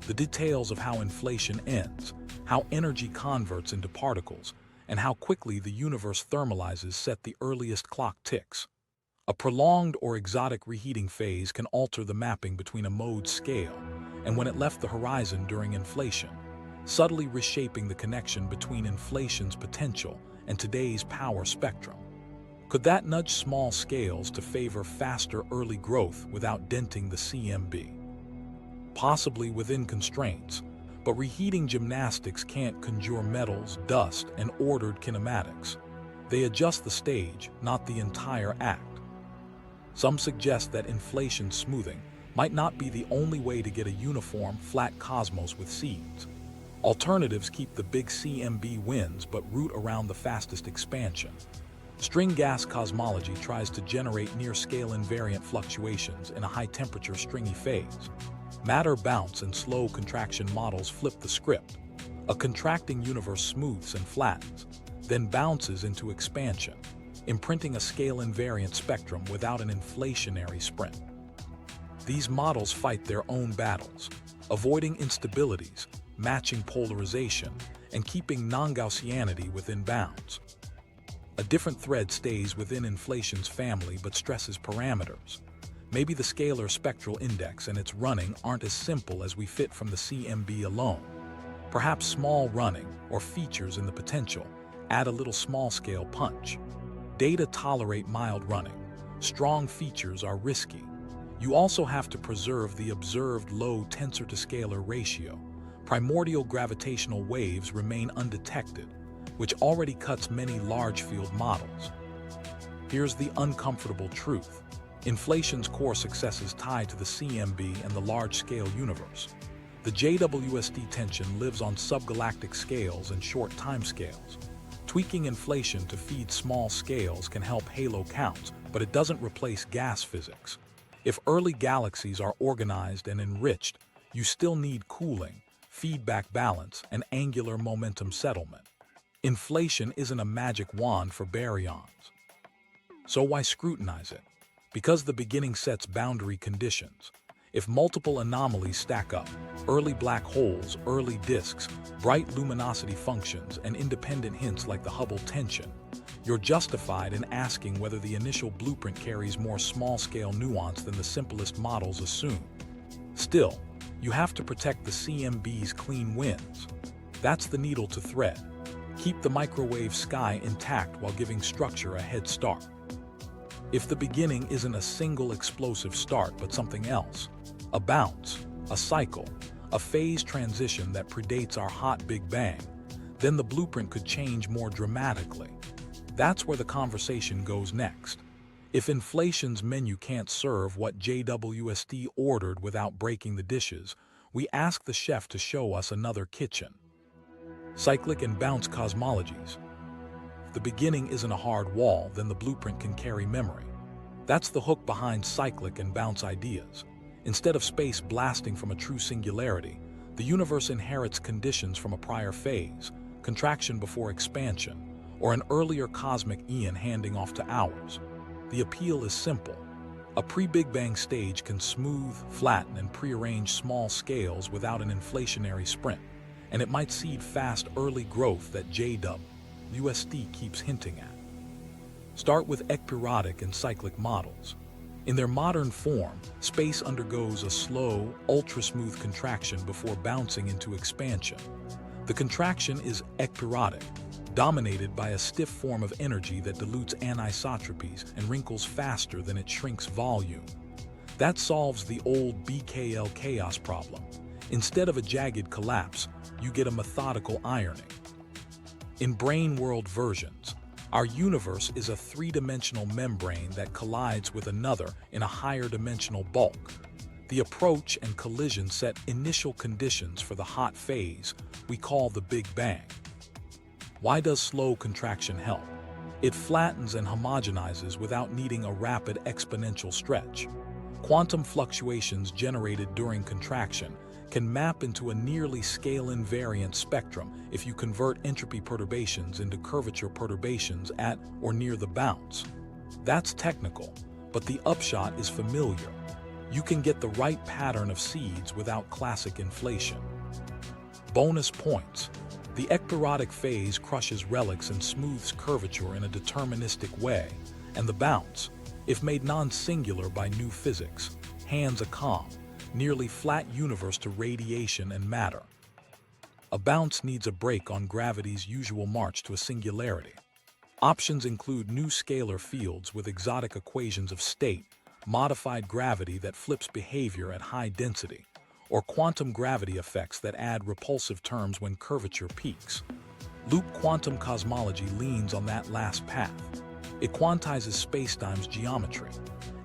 The details of how inflation ends, how energy converts into particles, and how quickly the universe thermalizes set the earliest clock ticks. A prolonged or exotic reheating phase can alter the mapping between a mode's scale and when it left the horizon during inflation, subtly reshaping the connection between inflation's potential and today's power spectrum. Could that nudge small scales to favor faster early growth without denting the CMB? Possibly within constraints, but reheating gymnastics can't conjure metals, dust, and ordered kinematics. They adjust the stage, not the entire act. Some suggest that inflation smoothing might not be the only way to get a uniform, flat cosmos with seeds. Alternatives keep the big CMB wins but root around the fastest expansion. String gas cosmology tries to generate near-scale invariant fluctuations in a high-temperature stringy phase. Matter bounce and slow contraction models flip the script. A contracting universe smooths and flattens, then bounces into expansion, imprinting a scale-invariant spectrum without an inflationary sprint. These models fight their own battles, avoiding instabilities, matching polarization, and keeping non-Gaussianity within bounds. A different thread stays within inflation's family but stresses parameters. Maybe the scalar spectral index and its running aren't as simple as we fit from the CMB alone. Perhaps small running, or features in the potential, add a little small-scale punch. Data tolerate mild running. Strong features are risky. You also have to preserve the observed low tensor-to-scalar ratio. Primordial gravitational waves remain undetected, which already cuts many large-field models. Here's the uncomfortable truth. Inflation's core success is tied to the CMB and the large-scale universe. The JWST tension lives on subgalactic scales and short timescales. Tweaking inflation to feed small scales can help halo counts, but it doesn't replace gas physics. If early galaxies are organized and enriched, you still need cooling, feedback balance, and angular momentum settlement. Inflation isn't a magic wand for baryons. So why scrutinize it? Because the beginning sets boundary conditions. If multiple anomalies stack up, early black holes, early disks, bright luminosity functions, and independent hints like the Hubble tension, you're justified in asking whether the initial blueprint carries more small-scale nuance than the simplest models assume. Still, you have to protect the CMB's clean winds. That's the needle to thread. Keep the microwave sky intact while giving structure a head start. If the beginning isn't a single explosive start but something else, a bounce, a cycle, a phase transition that predates our hot Big Bang, then the blueprint could change more dramatically. That's where the conversation goes next. If inflation's menu can't serve what JWST ordered without breaking the dishes, we ask the chef to show us another kitchen. Cyclic and bounce cosmologies. If the beginning isn't a hard wall, then the blueprint can carry memory. That's the hook behind cyclic and bounce ideas. Instead of space blasting from a true singularity, the universe inherits conditions from a prior phase, contraction before expansion, or an earlier cosmic eon handing off to ours. The appeal is simple. A pre-Big Bang stage can smooth, flatten, and prearrange small scales without an inflationary sprint, and it might seed fast early growth that JWST keeps hinting at. Start with ekpyrotic and cyclic models. In their modern form, space undergoes a slow, ultra-smooth contraction before bouncing into expansion. The contraction is ekpyrotic, dominated by a stiff form of energy that dilutes anisotropies and wrinkles faster than it shrinks volume. That solves the old BKL chaos problem. Instead of a jagged collapse, you get a methodical ironing. In brane world versions, our universe is a three-dimensional membrane that collides with another in a higher dimensional bulk. The approach and collision set initial conditions for the hot phase we call the Big Bang. Why does slow contraction help? It flattens and homogenizes without needing a rapid exponential stretch. Quantum fluctuations generated during contraction can map into a nearly scale-invariant spectrum if you convert entropy perturbations into curvature perturbations at or near the bounce. That's technical, but the upshot is familiar. You can get the right pattern of seeds without classic inflation. Bonus points. The ekpyrotic phase crushes relics and smooths curvature in a deterministic way, and the bounce, if made non-singular by new physics, hands a calm, nearly flat universe to radiation and matter. A bounce needs a break on gravity's usual march to a singularity. Options include new scalar fields with exotic equations of state, modified gravity that flips behavior at high density, or quantum gravity effects that add repulsive terms when curvature peaks. Loop quantum cosmology leans on that last path. It quantizes spacetime's geometry,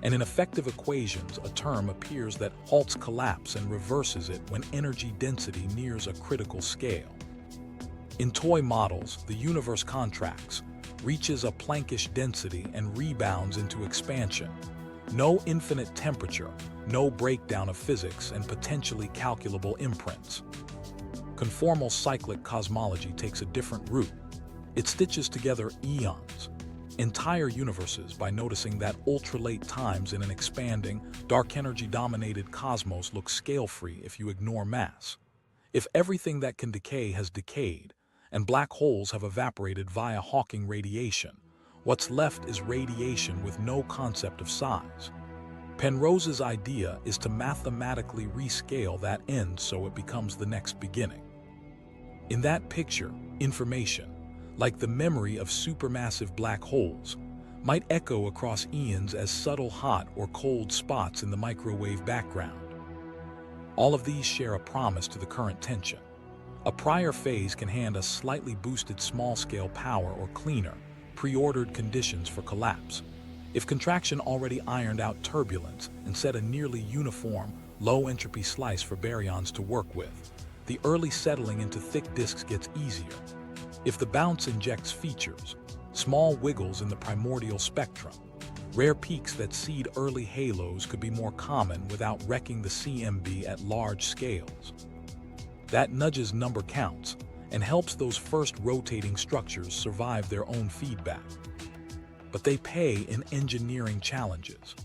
and in effective equations, a term appears that halts collapse and reverses it when energy density nears a critical scale. In toy models, the universe contracts, reaches a Planckish density, and rebounds into expansion. No infinite temperature, no breakdown of physics, and potentially calculable imprints. Conformal cyclic cosmology takes a different route. It stitches together eons, entire universes, by noticing that ultralate times in an expanding, dark energy-dominated cosmos look scale-free if you ignore mass. If everything that can decay has decayed, and black holes have evaporated via Hawking radiation, what's left is radiation with no concept of size. Penrose's idea is to mathematically rescale that end so it becomes the next beginning. In that picture, information, like the memory of supermassive black holes, might echo across eons as subtle hot or cold spots in the microwave background. All of these share a promise to the current tension. A prior phase can hand a slightly boosted small-scale power or cleaner, pre-ordered conditions for collapse. If contraction already ironed out turbulence and set a nearly uniform, low-entropy slice for baryons to work with, the early settling into thick disks gets easier. If the bounce injects features, small wiggles in the primordial spectrum, rare peaks that seed early halos could be more common without wrecking the CMB at large scales. That nudges number counts and helps those first rotating structures survive their own feedback. But they pay in engineering challenges.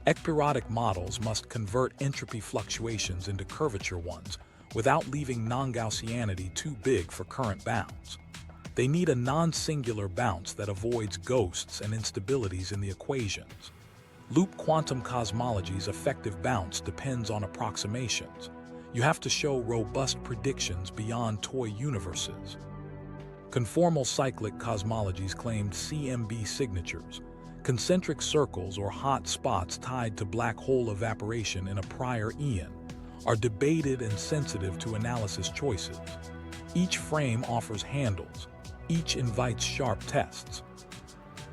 Ekpyrotic models must convert entropy fluctuations into curvature ones without leaving non-Gaussianity too big for current bounds. They need a non-singular bounce that avoids ghosts and instabilities in the equations. Loop quantum cosmology's effective bounce depends on approximations. You have to show robust predictions beyond toy universes. Conformal cyclic cosmologies claimed CMB signatures, concentric circles or hot spots tied to black hole evaporation in a prior eon, are debated and sensitive to analysis choices. Each frame offers handles. Each invites sharp tests.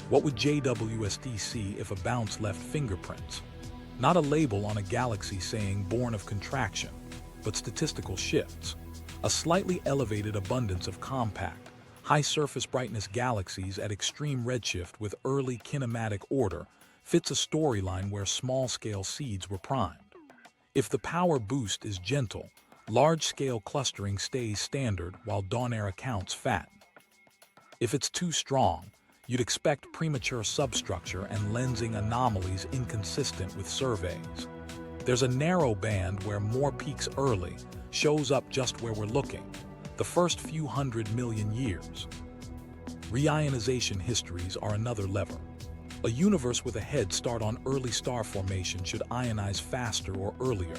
What would JWST see if a bounce left fingerprints? Not a label on a galaxy saying born of contraction, but statistical shifts. A slightly elevated abundance of compact, high surface brightness galaxies at extreme redshift with early kinematic order fits a storyline where small-scale seeds were primed. If the power boost is gentle, large-scale clustering stays standard while dawn-era counts fatten. If it's too strong, you'd expect premature substructure and lensing anomalies inconsistent with surveys. There's a narrow band where more peaks early shows up just where we're looking, the first few 100 million years. Reionization histories are another lever. A universe with a head start on early star formation should ionize faster or earlier,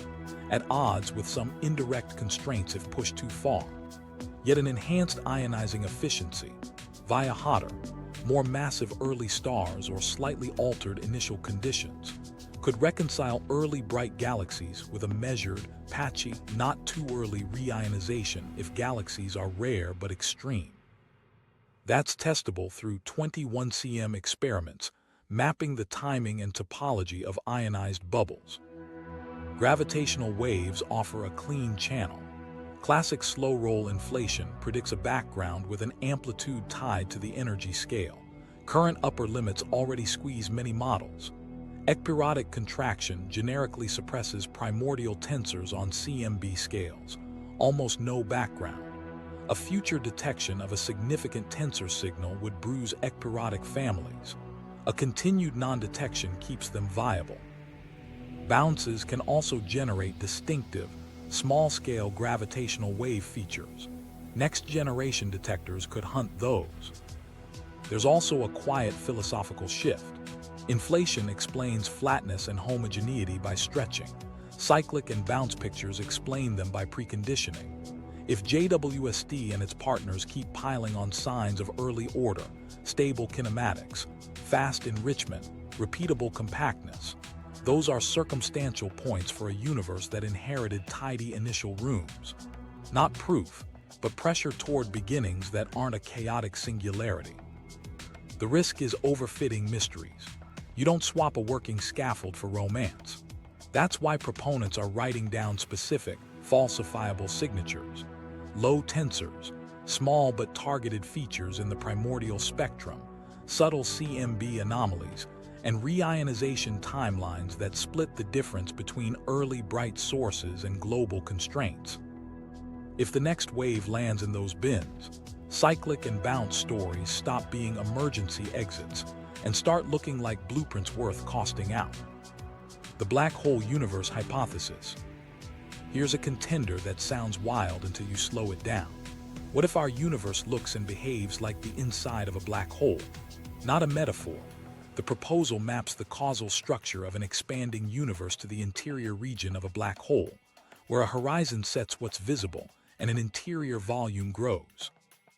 at odds with some indirect constraints if pushed too far. Yet an enhanced ionizing efficiency, via hotter, more massive early stars or slightly altered initial conditions, could reconcile early bright galaxies with a measured, patchy, not too early reionization if galaxies are rare but extreme. That's testable through 21 cm experiments, mapping the timing and topology of ionized bubbles. Gravitational waves offer a clean channel. Classic slow-roll inflation predicts a background with an amplitude tied to the energy scale. Current upper limits already squeeze many models. Ekpyrotic contraction generically suppresses primordial tensors on CMB scales, almost no background. A future detection of a significant tensor signal would bruise ekpyrotic families. A continued non-detection keeps them viable. Bounces can also generate distinctive, small-scale gravitational wave features. Next-generation detectors could hunt those. There's also a quiet philosophical shift. Inflation explains flatness and homogeneity by stretching. Cyclic and bounce pictures explain them by preconditioning. If JWST and its partners keep piling on signs of early order, stable kinematics, fast enrichment, repeatable compactness, those are circumstantial points for a universe that inherited tidy initial rooms. Not proof, but pressure toward beginnings that aren't a chaotic singularity. The risk is overfitting mysteries. You don't swap a working scaffold for romance. That's why proponents are writing down specific, falsifiable signatures, low tensors, small but targeted features in the primordial spectrum, subtle CMB anomalies, and reionization timelines that split the difference between early bright sources and global constraints. If the next wave lands in those bins, cyclic and bounce stories stop being emergency exits and start looking like blueprints worth costing out. The black hole universe hypothesis. Here's a contender that sounds wild until you slow it down. What if our universe looks and behaves like the inside of a black hole? Not a metaphor. The proposal maps the causal structure of an expanding universe to the interior region of a black hole, where a horizon sets what's visible and an interior volume grows.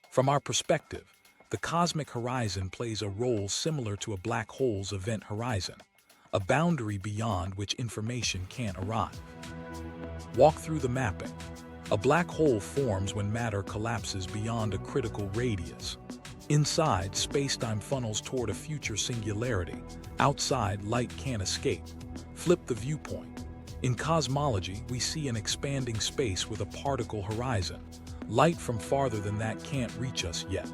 From our perspective, the cosmic horizon plays a role similar to a black hole's event horizon, a boundary beyond which information can't arrive. Walk through the mapping. A black hole forms when matter collapses beyond a critical radius. Inside, space-time funnels toward a future singularity. Outside, light can't escape. Flip the viewpoint. In cosmology, we see an expanding space with a particle horizon. Light from farther than that can't reach us yet.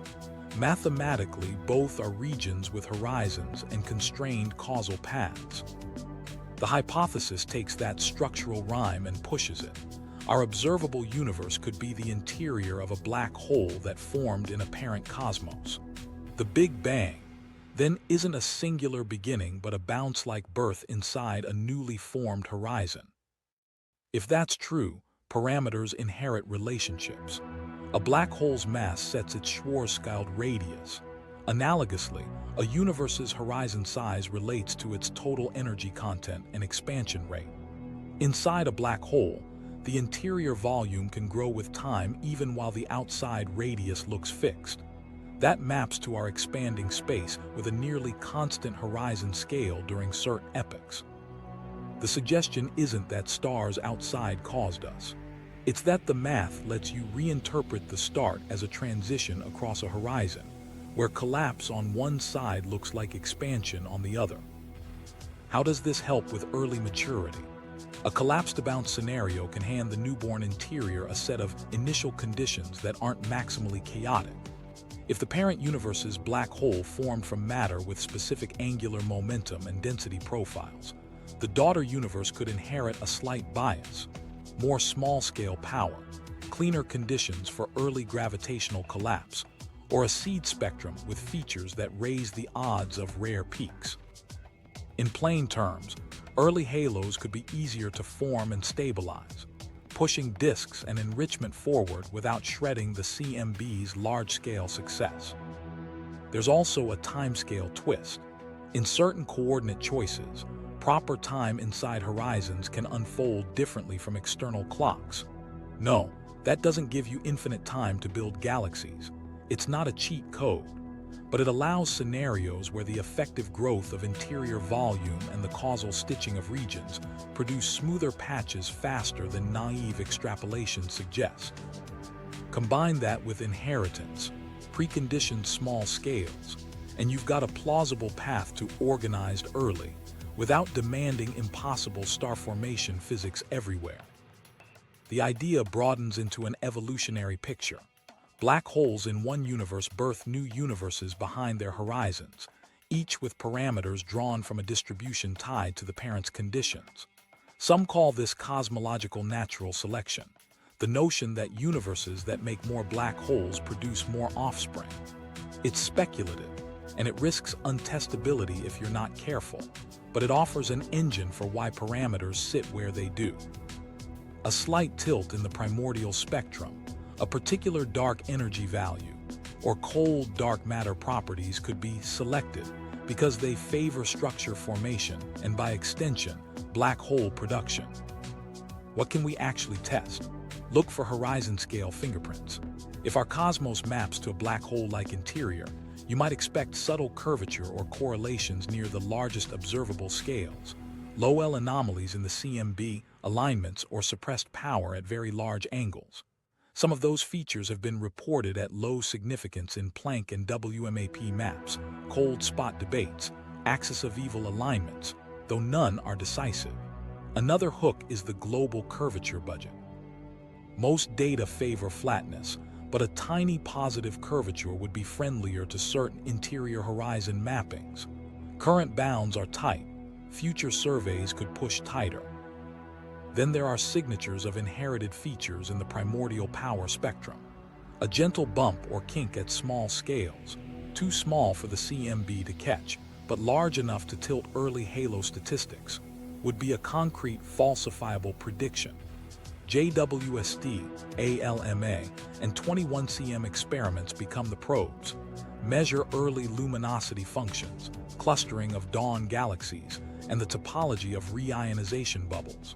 Mathematically, both are regions with horizons and constrained causal paths. The hypothesis takes that structural rhyme and pushes it. Our observable universe could be the interior of a black hole that formed in a parent cosmos. The Big Bang, then, isn't a singular beginning but a bounce-like birth inside a newly formed horizon. If that's true, parameters inherit relationships. A black hole's mass sets its Schwarzschild radius. Analogously, a universe's horizon size relates to its total energy content and expansion rate. Inside a black hole, the interior volume can grow with time even while the outside radius looks fixed. That maps to our expanding space with a nearly constant horizon scale during certain epochs. The suggestion isn't that stars outside caused us. It's that the math lets you reinterpret the start as a transition across a horizon, where collapse on one side looks like expansion on the other. How does this help with early maturity? A collapse-to-bounce scenario can hand the newborn interior a set of initial conditions that aren't maximally chaotic. If the parent universe's black hole formed from matter with specific angular momentum and density profiles, the daughter universe could inherit a slight bias, more small-scale power, cleaner conditions for early gravitational collapse, or a seed spectrum with features that raise the odds of rare peaks. In plain terms, early halos could be easier to form and stabilize, pushing disks and enrichment forward without shredding the CMB's large-scale success. There's also a timescale twist. In certain coordinate choices, proper time inside horizons can unfold differently from external clocks. No, that doesn't give you infinite time to build galaxies. It's not a cheat code, but it allows scenarios where the effective growth of interior volume and the causal stitching of regions produce smoother patches faster than naive extrapolation suggests. Combine that with inheritance, preconditioned small scales, and you've got a plausible path to organized early, without demanding impossible star formation physics everywhere. The idea broadens into an evolutionary picture. Black holes in one universe birth new universes behind their horizons, each with parameters drawn from a distribution tied to the parent's conditions. Some call this cosmological natural selection, the notion that universes that make more black holes produce more offspring. It's speculative, and it risks untestability if you're not careful, but it offers an engine for why parameters sit where they do. A slight tilt in the primordial spectrum, a particular dark energy value, or cold dark matter properties could be selected because they favor structure formation and, by extension, black hole production. What can we actually test? Look for horizon-scale fingerprints. If our cosmos maps to a black hole-like interior, you might expect subtle curvature or correlations near the largest observable scales, low-L anomalies in the CMB, alignments, or suppressed power at very large angles. Some of those features have been reported at low significance in Planck and WMAP maps, cold spot debates, axis of evil alignments, though none are decisive. Another hook is the global curvature budget. Most data favor flatness, but a tiny positive curvature would be friendlier to certain interior horizon mappings. Current bounds are tight. Future surveys could push tighter. Then there are signatures of inherited features in the primordial power spectrum. A gentle bump or kink at small scales, too small for the CMB to catch, but large enough to tilt early halo statistics, would be a concrete falsifiable prediction. JWST, ALMA, and 21cm experiments become the probes. Measure early luminosity functions, clustering of dawn galaxies, and the topology of reionization bubbles.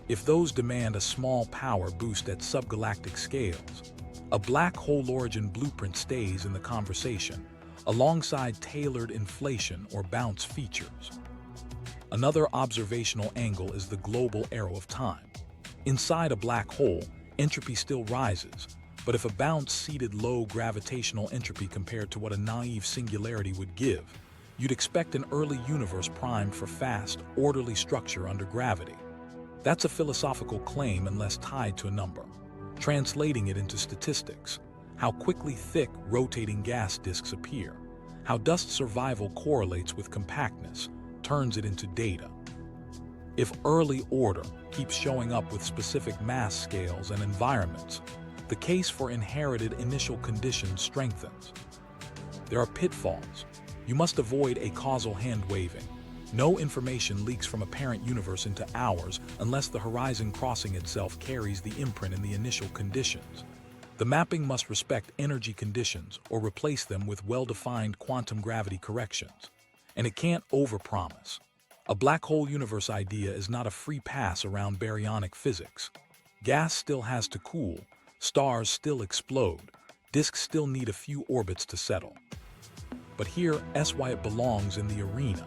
If those demand a small power boost at subgalactic scales, a black hole origin blueprint stays in the conversation, alongside tailored inflation or bounce features. Another observational angle is the global arrow of time. Inside a black hole, entropy still rises, but if a bounce seeded low gravitational entropy compared to what a naive singularity would give, you'd expect an early universe primed for fast, orderly structure under gravity. That's a philosophical claim unless tied to a number. Translating it into statistics, how quickly thick, rotating gas disks appear, how dust survival correlates with compactness, turns it into data. If early order keeps showing up with specific mass scales and environments, the case for inherited initial conditions strengthens. There are pitfalls. You must avoid a causal hand-waving. No information leaks from a parent universe into ours unless the horizon crossing itself carries the imprint in the initial conditions. The mapping must respect energy conditions or replace them with well-defined quantum gravity corrections. And it can't overpromise. A black hole universe idea is not a free pass around baryonic physics. Gas still has to cool, stars still explode, disks still need a few orbits to settle. But here's why it belongs in the arena.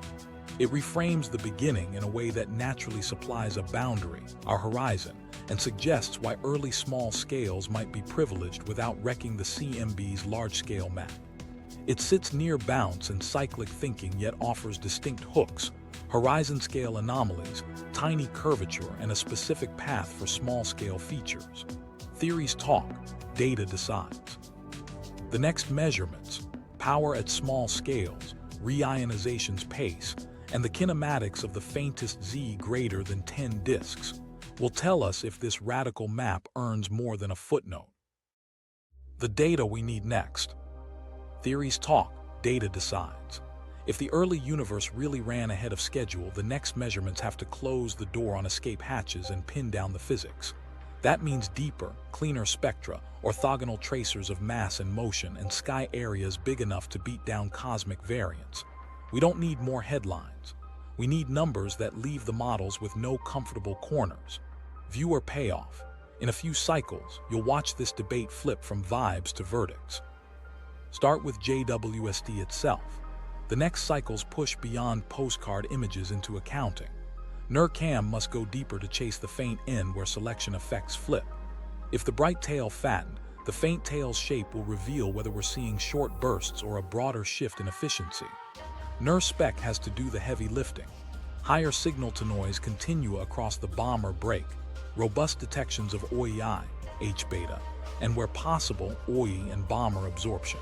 It reframes the beginning in a way that naturally supplies a boundary, our horizon, and suggests why early small scales might be privileged without wrecking the CMB's large-scale map. It sits near bounce and cyclic thinking yet offers distinct hooks, horizon-scale anomalies, tiny curvature, and a specific path for small-scale features. Theories talk, data decides. The next measurements, power at small scales, reionization's pace, and the kinematics of the faintest Z greater than 10 disks, will tell us if this radical map earns more than a footnote. The data we need next. Theories talk, data decides. If the early universe really ran ahead of schedule, the next measurements have to close the door on escape hatches and pin down the physics. That means deeper, cleaner spectra, orthogonal tracers of mass and motion, and sky areas big enough to beat down cosmic variance. We don't need more headlines. We need numbers that leave the models with no comfortable corners. Viewer payoff. In a few cycles, you'll watch this debate flip from vibes to verdicts. Start with JWST itself. The next cycles push beyond postcard images into accounting. NIRCam must go deeper to chase the faint end where selection effects flip. If the bright tail fattened, the faint tail's shape will reveal whether we're seeing short bursts or a broader shift in efficiency. NIR-spec has to do the heavy lifting. Higher signal-to-noise continua across the bomb or break, robust detections of OEI, H-beta, and where possible, OE and bomber absorption.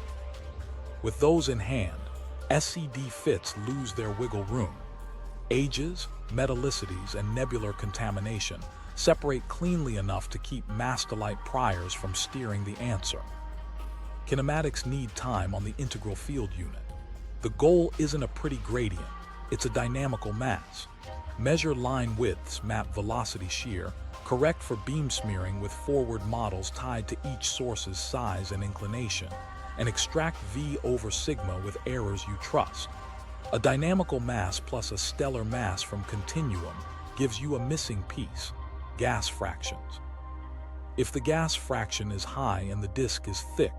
With those in hand, SCD fits lose their wiggle room. Ages, metallicities, and nebular contamination separate cleanly enough to keep mastolite priors from steering the answer. Kinematics need time on the integral field unit. The goal isn't a pretty gradient, it's a dynamical mass. Measure line widths, map velocity shear, correct for beam smearing with forward models tied to each source's size and inclination, and extract V over sigma with errors you trust. A dynamical mass plus a stellar mass from continuum gives you a missing piece, gas fractions. If the gas fraction is high and the disk is thick,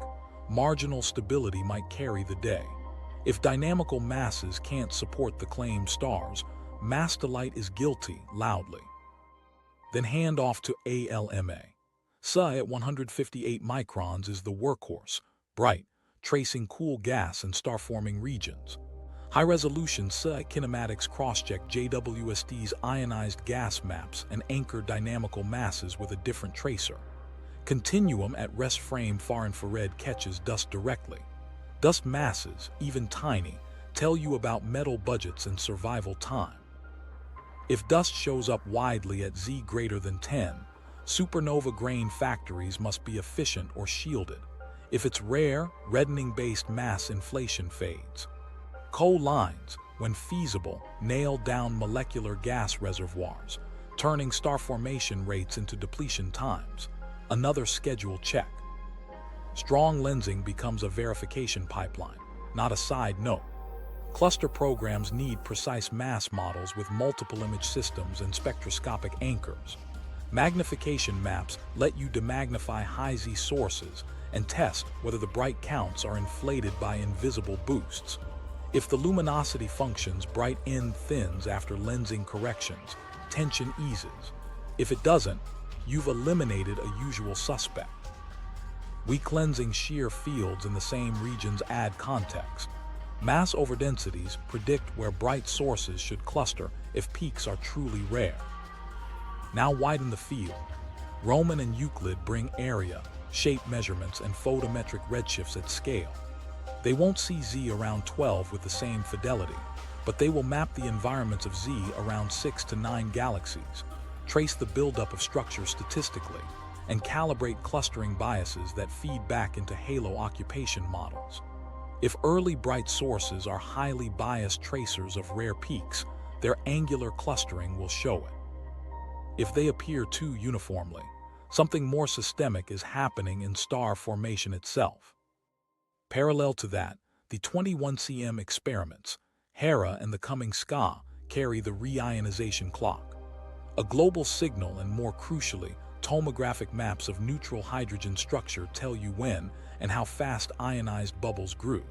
marginal stability might carry the day. If dynamical masses can't support the claimed stars, mastolite is guilty loudly. Then hand off to ALMA. SA at 158 microns is the workhorse, bright, tracing cool gas and star-forming regions. High-resolution SA kinematics cross-check JWST's ionized gas maps and anchor dynamical masses with a different tracer. Continuum at rest frame far infrared catches dust directly. Dust masses, even tiny, tell you about metal budgets and survival time. If dust shows up widely at Z greater than 10, supernova grain factories must be efficient or shielded. If it's rare, reddening-based mass inflation fades. Coal lines, when feasible, nail down molecular gas reservoirs, turning star formation rates into depletion times. Another schedule check. Strong lensing becomes a verification pipeline, not a side note. Cluster programs need precise mass models with multiple image systems and spectroscopic anchors. Magnification maps let you demagnify high-Z sources and test whether the bright counts are inflated by invisible boosts. If the luminosity functions, bright end thins after lensing corrections, tension eases. If it doesn't, you've eliminated a usual suspect. Weak lensing shear fields in the same regions add context. Mass overdensities predict where bright sources should cluster if peaks are truly rare. Now widen the field. Roman and Euclid bring area, shape measurements, and photometric redshifts at scale. They won't see Z around 12 with the same fidelity, but they will map the environments of Z around 6 to 9 galaxies, trace the buildup of structure statistically, and calibrate clustering biases that feed back into halo occupation models. If early bright sources are highly biased tracers of rare peaks, their angular clustering will show it. If they appear too uniformly, something more systemic is happening in star formation itself. Parallel to that, the 21 cm experiments, Hera and the coming SKA, carry the reionization clock. A global signal and, more crucially, tomographic maps of neutral hydrogen structure tell you when and how fast ionized bubbles grew.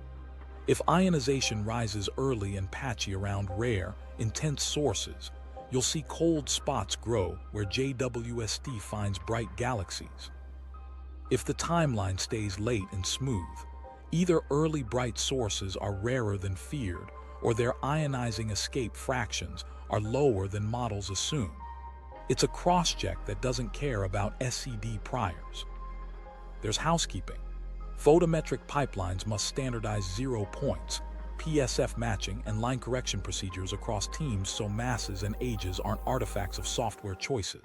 If ionization rises early and patchy around rare, intense sources, you'll see cold spots grow where JWST finds bright galaxies. If the timeline stays late and smooth, either early bright sources are rarer than feared, or their ionizing escape fractions are lower than models assume. It's a cross-check that doesn't care about SED priors. There's housekeeping. Photometric pipelines must standardize 0 points, PSF matching, and line correction procedures across teams so masses and ages aren't artifacts of software choices.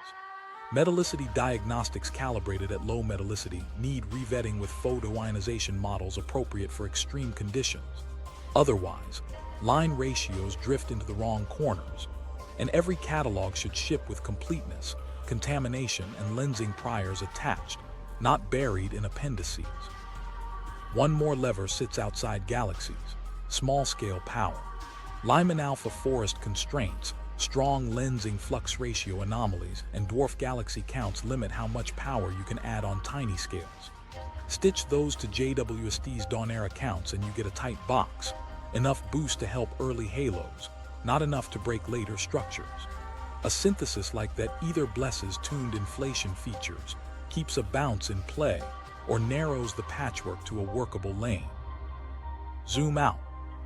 Metallicity diagnostics calibrated at low metallicity need revetting with photoionization models appropriate for extreme conditions. Otherwise, line ratios drift into the wrong corners, and every catalog should ship with completeness, contamination, and lensing priors attached, not buried in appendices. One more lever sits outside Galaxies: small-scale power. Lyman alpha forest constraints, strong lensing flux ratio anomalies, and dwarf galaxy counts limit how much power you can add on tiny scales. Stitch those to JWST's Dawn-era counts and you get a tight box, enough boost to help early halos, not enough to break later structures. A synthesis like that either blesses tuned inflation features, keeps a bounce in play, or narrows the patchwork to a workable lane. Zoom out.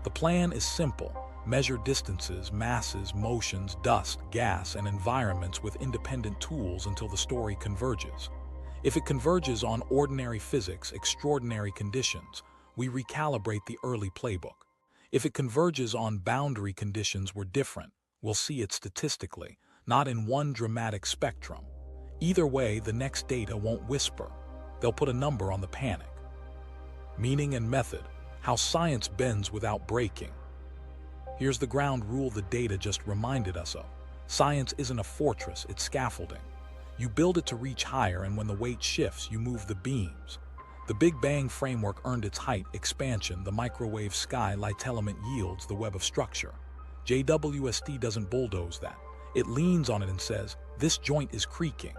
The plan is simple. Measure distances, masses, motions, dust, gas, and environments with independent tools until the story converges. If it converges on ordinary physics, extraordinary conditions, we recalibrate the early playbook. If it converges on boundary conditions we're different, we'll see it statistically, not in one dramatic spectrum. Either way, the next data won't whisper. They'll put a number on the panic. Meaning and method, how science bends without breaking. Here's the ground rule the data just reminded us of. Science isn't a fortress, it's scaffolding. You build it to reach higher, and when the weight shifts, you move the beams. The Big Bang framework earned its height, expansion, the microwave sky light element yields the web of structure. JWST doesn't bulldoze that. It leans on it and says, this joint is creaking.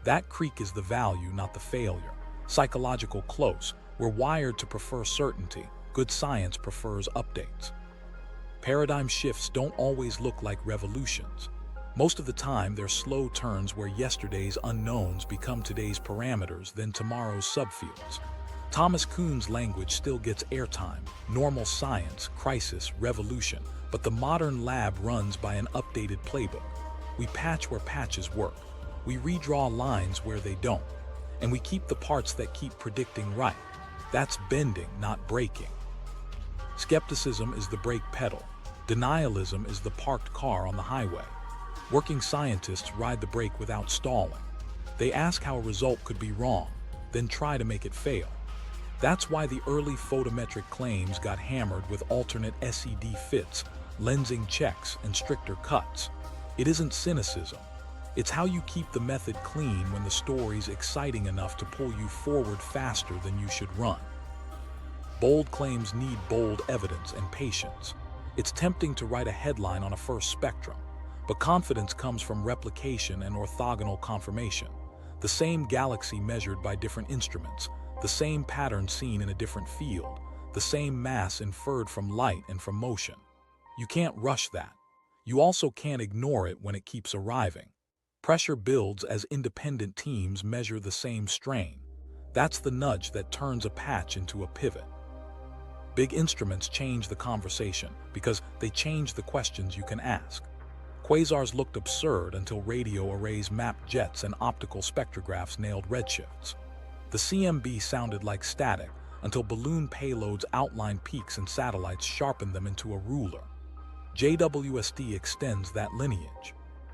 That creak is the value, not the failure. Psychological close. We're wired to prefer certainty. Good science prefers updates. Paradigm shifts don't always look like revolutions. Most of the time, they're slow turns where yesterday's unknowns become today's parameters, then tomorrow's subfields. Thomas Kuhn's language still gets airtime: normal science, crisis, revolution, but the modern lab runs by an updated playbook. We patch where patches work. We redraw lines where they don't. And we keep the parts that keep predicting right. That's bending, not breaking. Skepticism is the brake pedal. Denialism is the parked car on the highway. Working scientists ride the brake without stalling. They ask how a result could be wrong, then try to make it fail. That's why the early photometric claims got hammered with alternate SED fits, lensing checks, and stricter cuts. It isn't cynicism. It's how you keep the method clean when the story's exciting enough to pull you forward faster than you should run. Bold claims need bold evidence and patience. It's tempting to write a headline on a first spectrum, but confidence comes from replication and orthogonal confirmation. The same galaxy measured by different instruments, the same pattern seen in a different field, the same mass inferred from light and from motion. You can't rush that. You also can't ignore it when it keeps arriving. Pressure builds as independent teams measure the same strain. That's the nudge that turns a patch into a pivot. Big instruments change the conversation because they change the questions you can ask. Quasars looked absurd until radio arrays mapped jets and optical spectrographs nailed redshifts. The CMB sounded like static until balloon payloads outlined peaks and satellites sharpened them into a ruler. JWST extends that lineage.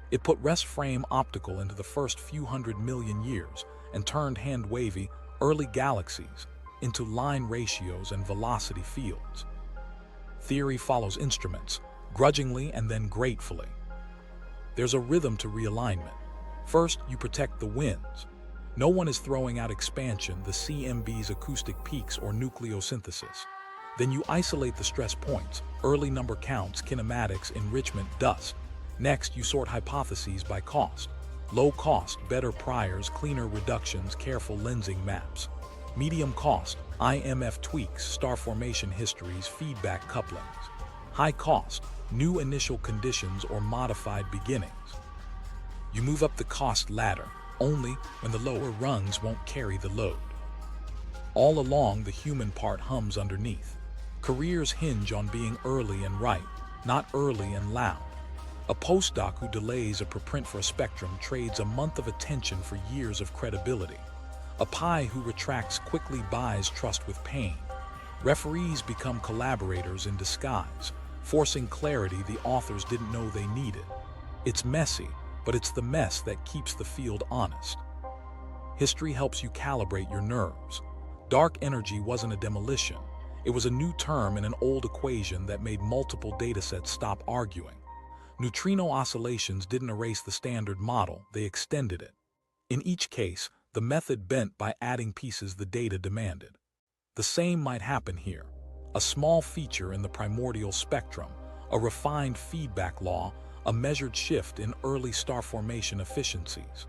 It put rest frame optical into the first few 100 million years and turned hand-wavy early galaxies into line ratios and velocity fields. Theory follows instruments, grudgingly and then gratefully. There's a rhythm to realignment. First, you protect the winds. No one is throwing out expansion, the CMB's acoustic peaks or nucleosynthesis. Then you isolate the stress points, early number counts, kinematics, enrichment, dust. Next, you sort hypotheses by cost. Low cost, better priors, cleaner reductions, careful lensing maps. Medium cost, IMF tweaks, star formation histories, feedback couplings. High cost, new initial conditions or modified beginnings. You move up the cost ladder, only when the lower rungs won't carry the load. All along, the human part hums underneath. Careers hinge on being early and right, not early and loud. A postdoc who delays a preprint for a spectrum trades a month of attention for years of credibility. A PI who retracts quickly buys trust with pain. Referees become collaborators in disguise, forcing clarity the authors didn't know they needed. It's messy, but it's the mess that keeps the field honest. History helps you calibrate your nerves. Dark energy wasn't a demolition. It was a new term in an old equation that made multiple datasets stop arguing. Neutrino oscillations didn't erase the standard model, they extended it. In each case, the method bent by adding pieces the data demanded. The same might happen here. A small feature in the primordial spectrum, a refined feedback law, a measured shift in early star formation efficiencies.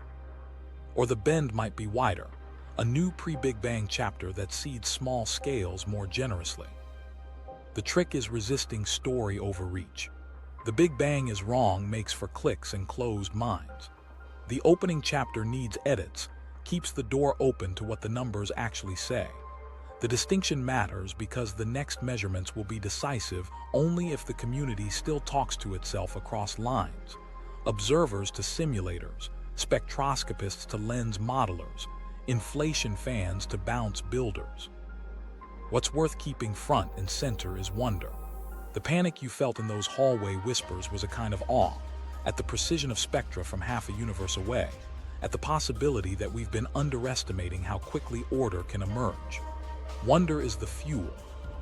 Or the bend might be wider, a new pre-Big Bang chapter that seeds small scales more generously. The trick is resisting story overreach. The Big Bang is wrong makes for clicks and closed minds. The opening chapter needs edits, keeps the door open to what the numbers actually say. The distinction matters because the next measurements will be decisive only if the community still talks to itself across lines. Observers to simulators, spectroscopists to lens modelers, inflation fans to bounce builders. What's worth keeping front and center is wonder. The panic you felt in those hallway whispers was a kind of awe, at the precision of spectra from half a universe away, at the possibility that we've been underestimating how quickly order can emerge. Wonder is the fuel,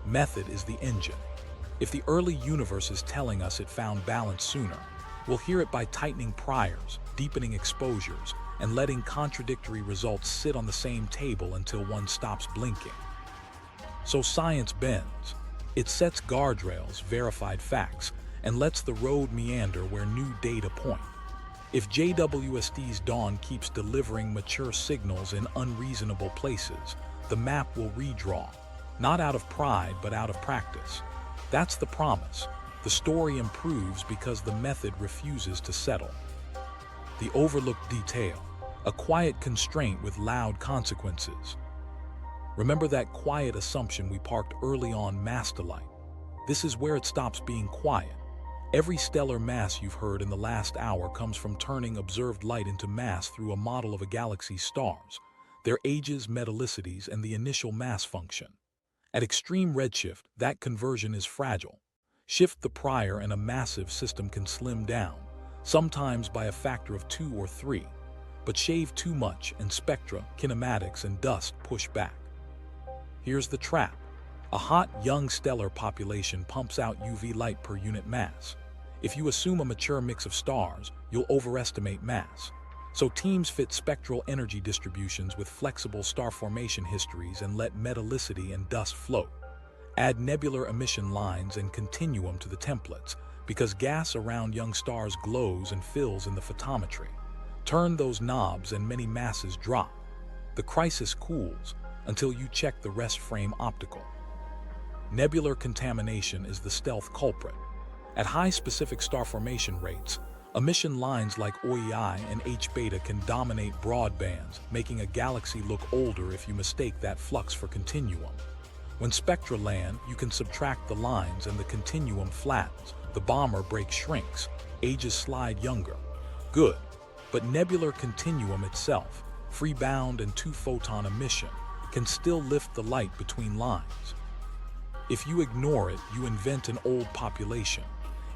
method is the engine. If the early universe is telling us it found balance sooner, we'll hear it by tightening priors, deepening exposures, and letting contradictory results sit on the same table until one stops blinking. So science bends. It sets guardrails, verified facts, and lets the road meander where new data point. If JWST's dawn keeps delivering mature signals in unreasonable places, the map will redraw, not out of pride but out of practice. That's the promise. The story improves because the method refuses to settle. The overlooked detail, a quiet constraint with loud consequences. Remember that quiet assumption we parked early on mastolite. This is where it stops being quiet. Every stellar mass you've heard in the last hour comes from turning observed light into mass through a model of a galaxy's stars, their ages, metallicities, and the initial mass function. At extreme redshift, that conversion is fragile. Shift the prior and a massive system can slim down, sometimes by a factor of 2 or 3. But shave too much and spectra, kinematics, and dust push back. Here's the trap. A hot, young stellar population pumps out UV light per unit mass. If you assume a mature mix of stars, you'll overestimate mass. So teams fit spectral energy distributions with flexible star formation histories and let metallicity and dust float. Add nebular emission lines and continuum to the templates, because gas around young stars glows and fills in the photometry. Turn those knobs and many masses drop. The crisis cools until you check the rest frame optical. Nebular contamination is the stealth culprit. At high specific star formation rates, emission lines like OEI and H-beta can dominate broad bands, making a galaxy look older if you mistake that flux for continuum. When spectra land, you can subtract the lines and the continuum flattens. The bomber break shrinks, ages slide younger. Good, but nebular continuum itself, free bound and 2-photon emission, can still lift the light between lines. If you ignore it, you invent an old population.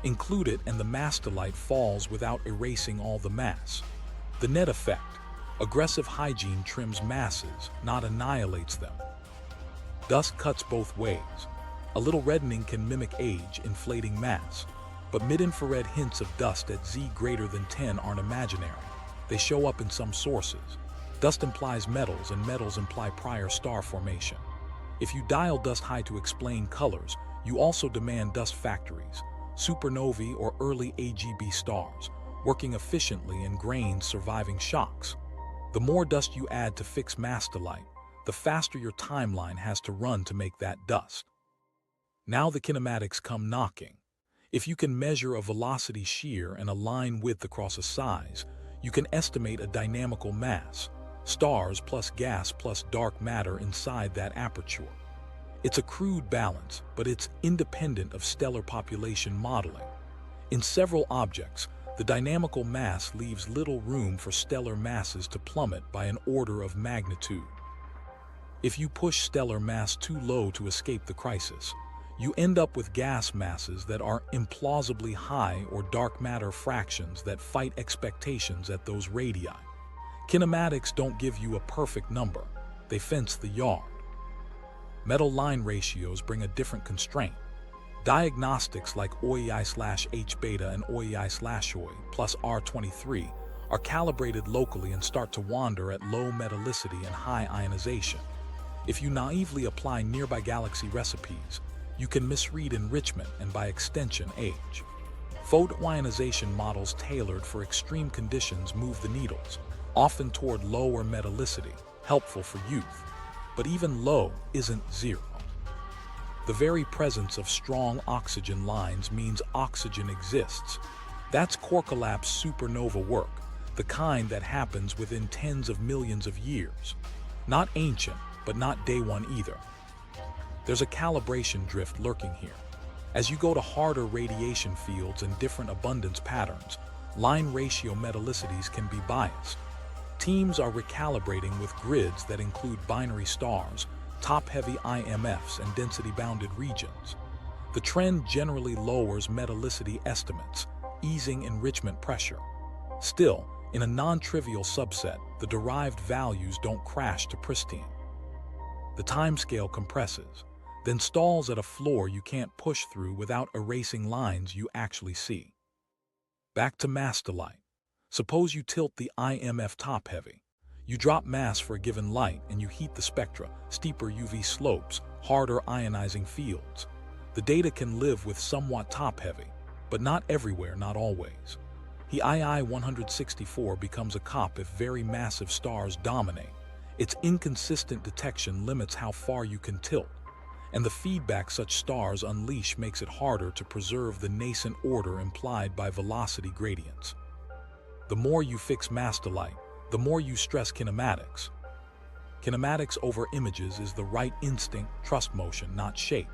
Include it and the mastolite falls without erasing all the mass. The net effect: aggressive hygiene trims masses, not annihilates them. Dust cuts both ways. A little reddening can mimic age, inflating mass. But mid-infrared hints of dust at Z greater than 10 aren't imaginary. They show up in some sources. Dust implies metals, and metals imply prior star formation. If you dial dust high to explain colors, you also demand dust factories, supernovae or early AGB stars, working efficiently in grains surviving shocks. The more dust you add to fix mastolite, the faster your timeline has to run to make that dust. Now the kinematics come knocking. If you can measure a velocity shear and a line width across a size, you can estimate a dynamical mass, stars plus gas plus dark matter inside that aperture. It's a crude balance, but it's independent of stellar population modeling. In several objects, the dynamical mass leaves little room for stellar masses to plummet by an order of magnitude. If you push stellar mass too low to escape the crisis, you end up with gas masses that are implausibly high or dark matter fractions that fight expectations at those radii. Kinematics don't give you a perfect number, they fence the yard. Metal line ratios bring a different constraint. Diagnostics like OEI/H-beta and OEI/OI plus R23 are calibrated locally and start to wander at low metallicity and high ionization. If you naively apply nearby galaxy recipes, you can misread enrichment and by extension age. Photoionization models tailored for extreme conditions move the needles, often toward lower metallicity, helpful for youth. But even low isn't zero. The very presence of strong oxygen lines means oxygen exists. That's core collapse supernova work, the kind that happens within tens of millions of years. Not ancient, but not day one either. There's a calibration drift lurking here. As you go to harder radiation fields and different abundance patterns, line ratio metallicities can be biased. Teams are recalibrating with grids that include binary stars, top-heavy IMFs, and density-bounded regions. The trend generally lowers metallicity estimates, easing enrichment pressure. Still, in a non-trivial subset, the derived values don't crash to pristine. The timescale compresses, then stalls at a floor you can't push through without erasing lines you actually see. Back to mastolite. Suppose you tilt the IMF top-heavy. You drop mass for a given light and you heat the spectra, steeper UV slopes, harder ionizing fields. The data can live with somewhat top-heavy, but not everywhere, not always. The II-164 becomes a COP if very massive stars dominate. Its inconsistent detection limits how far you can tilt, and the feedback such stars unleash makes it harder to preserve the nascent order implied by velocity gradients. The more you fix mastolite, the more you stress kinematics. Kinematics over images is the right instinct, trust motion, not shape.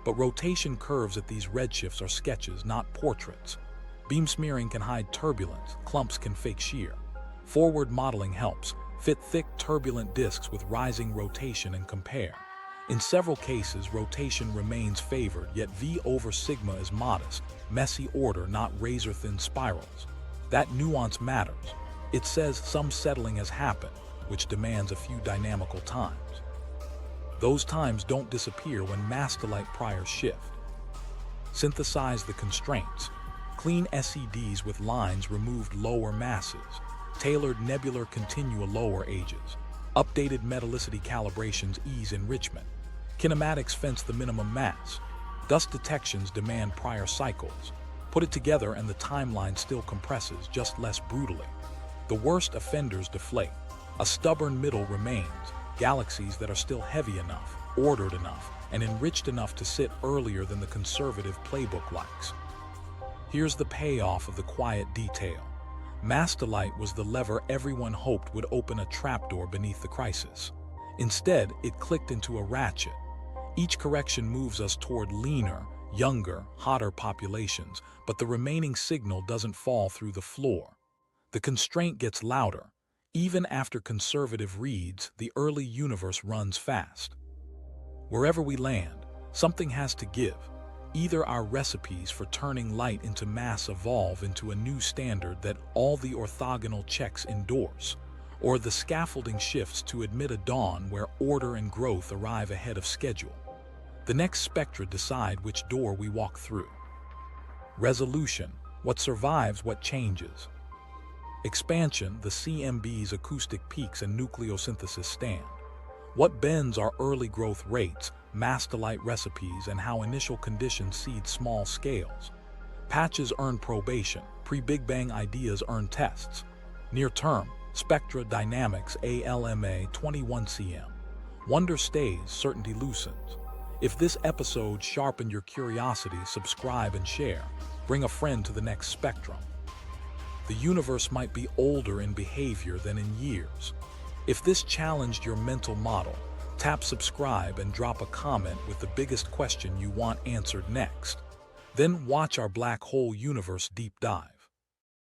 But rotation curves at these redshifts are sketches, not portraits. Beam smearing can hide turbulence, clumps can fake shear. Forward modeling helps. Fit thick, turbulent disks with rising rotation and compare. In several cases, rotation remains favored, yet V over sigma is modest, messy order, not razor-thin spirals. That nuance matters. It says some settling has happened, which demands a few dynamical times. Those times don't disappear when mastolite priors shift. Synthesize the constraints. Clean SEDs with lines removed lower masses. Tailored nebular continua lower ages. Updated metallicity calibrations ease enrichment. Kinematics fence the minimum mass. Dust detections demand prior cycles. Put it together and the timeline still compresses, just less brutally. The worst offenders deflate. A stubborn middle remains, galaxies that are still heavy enough, ordered enough, and enriched enough to sit earlier than the conservative playbook likes. Here's the payoff of the quiet detail. Mastolite was the lever everyone hoped would open a trapdoor beneath the crisis. Instead, it clicked into a ratchet. Each correction moves us toward leaner, younger, hotter populations, but the remaining signal doesn't fall through the floor. The constraint gets louder. Even after conservative reads, the early universe runs fast. Wherever we land, something has to give. Either our recipes for turning light into mass evolve into a new standard that all the orthogonal checks endorse, or the scaffolding shifts to admit a dawn where order and growth arrive ahead of schedule. The next spectra decide which door we walk through. Resolution, what survives, what changes. Expansion, the CMB's acoustic peaks and nucleosynthesis stand. What bends are early growth rates, mastolite recipes, and how initial conditions seed small scales. Patches earn probation, pre-Big Bang ideas earn tests. Near term, spectra dynamics ALMA 21 cm. Wonder stays, certainty loosens. If this episode sharpened your curiosity, subscribe and share. Bring a friend to the next spectrum. The universe might be older in behavior than in years. If this challenged your mental model, tap subscribe and drop a comment with the biggest question you want answered next. Then watch our black hole universe deep dive.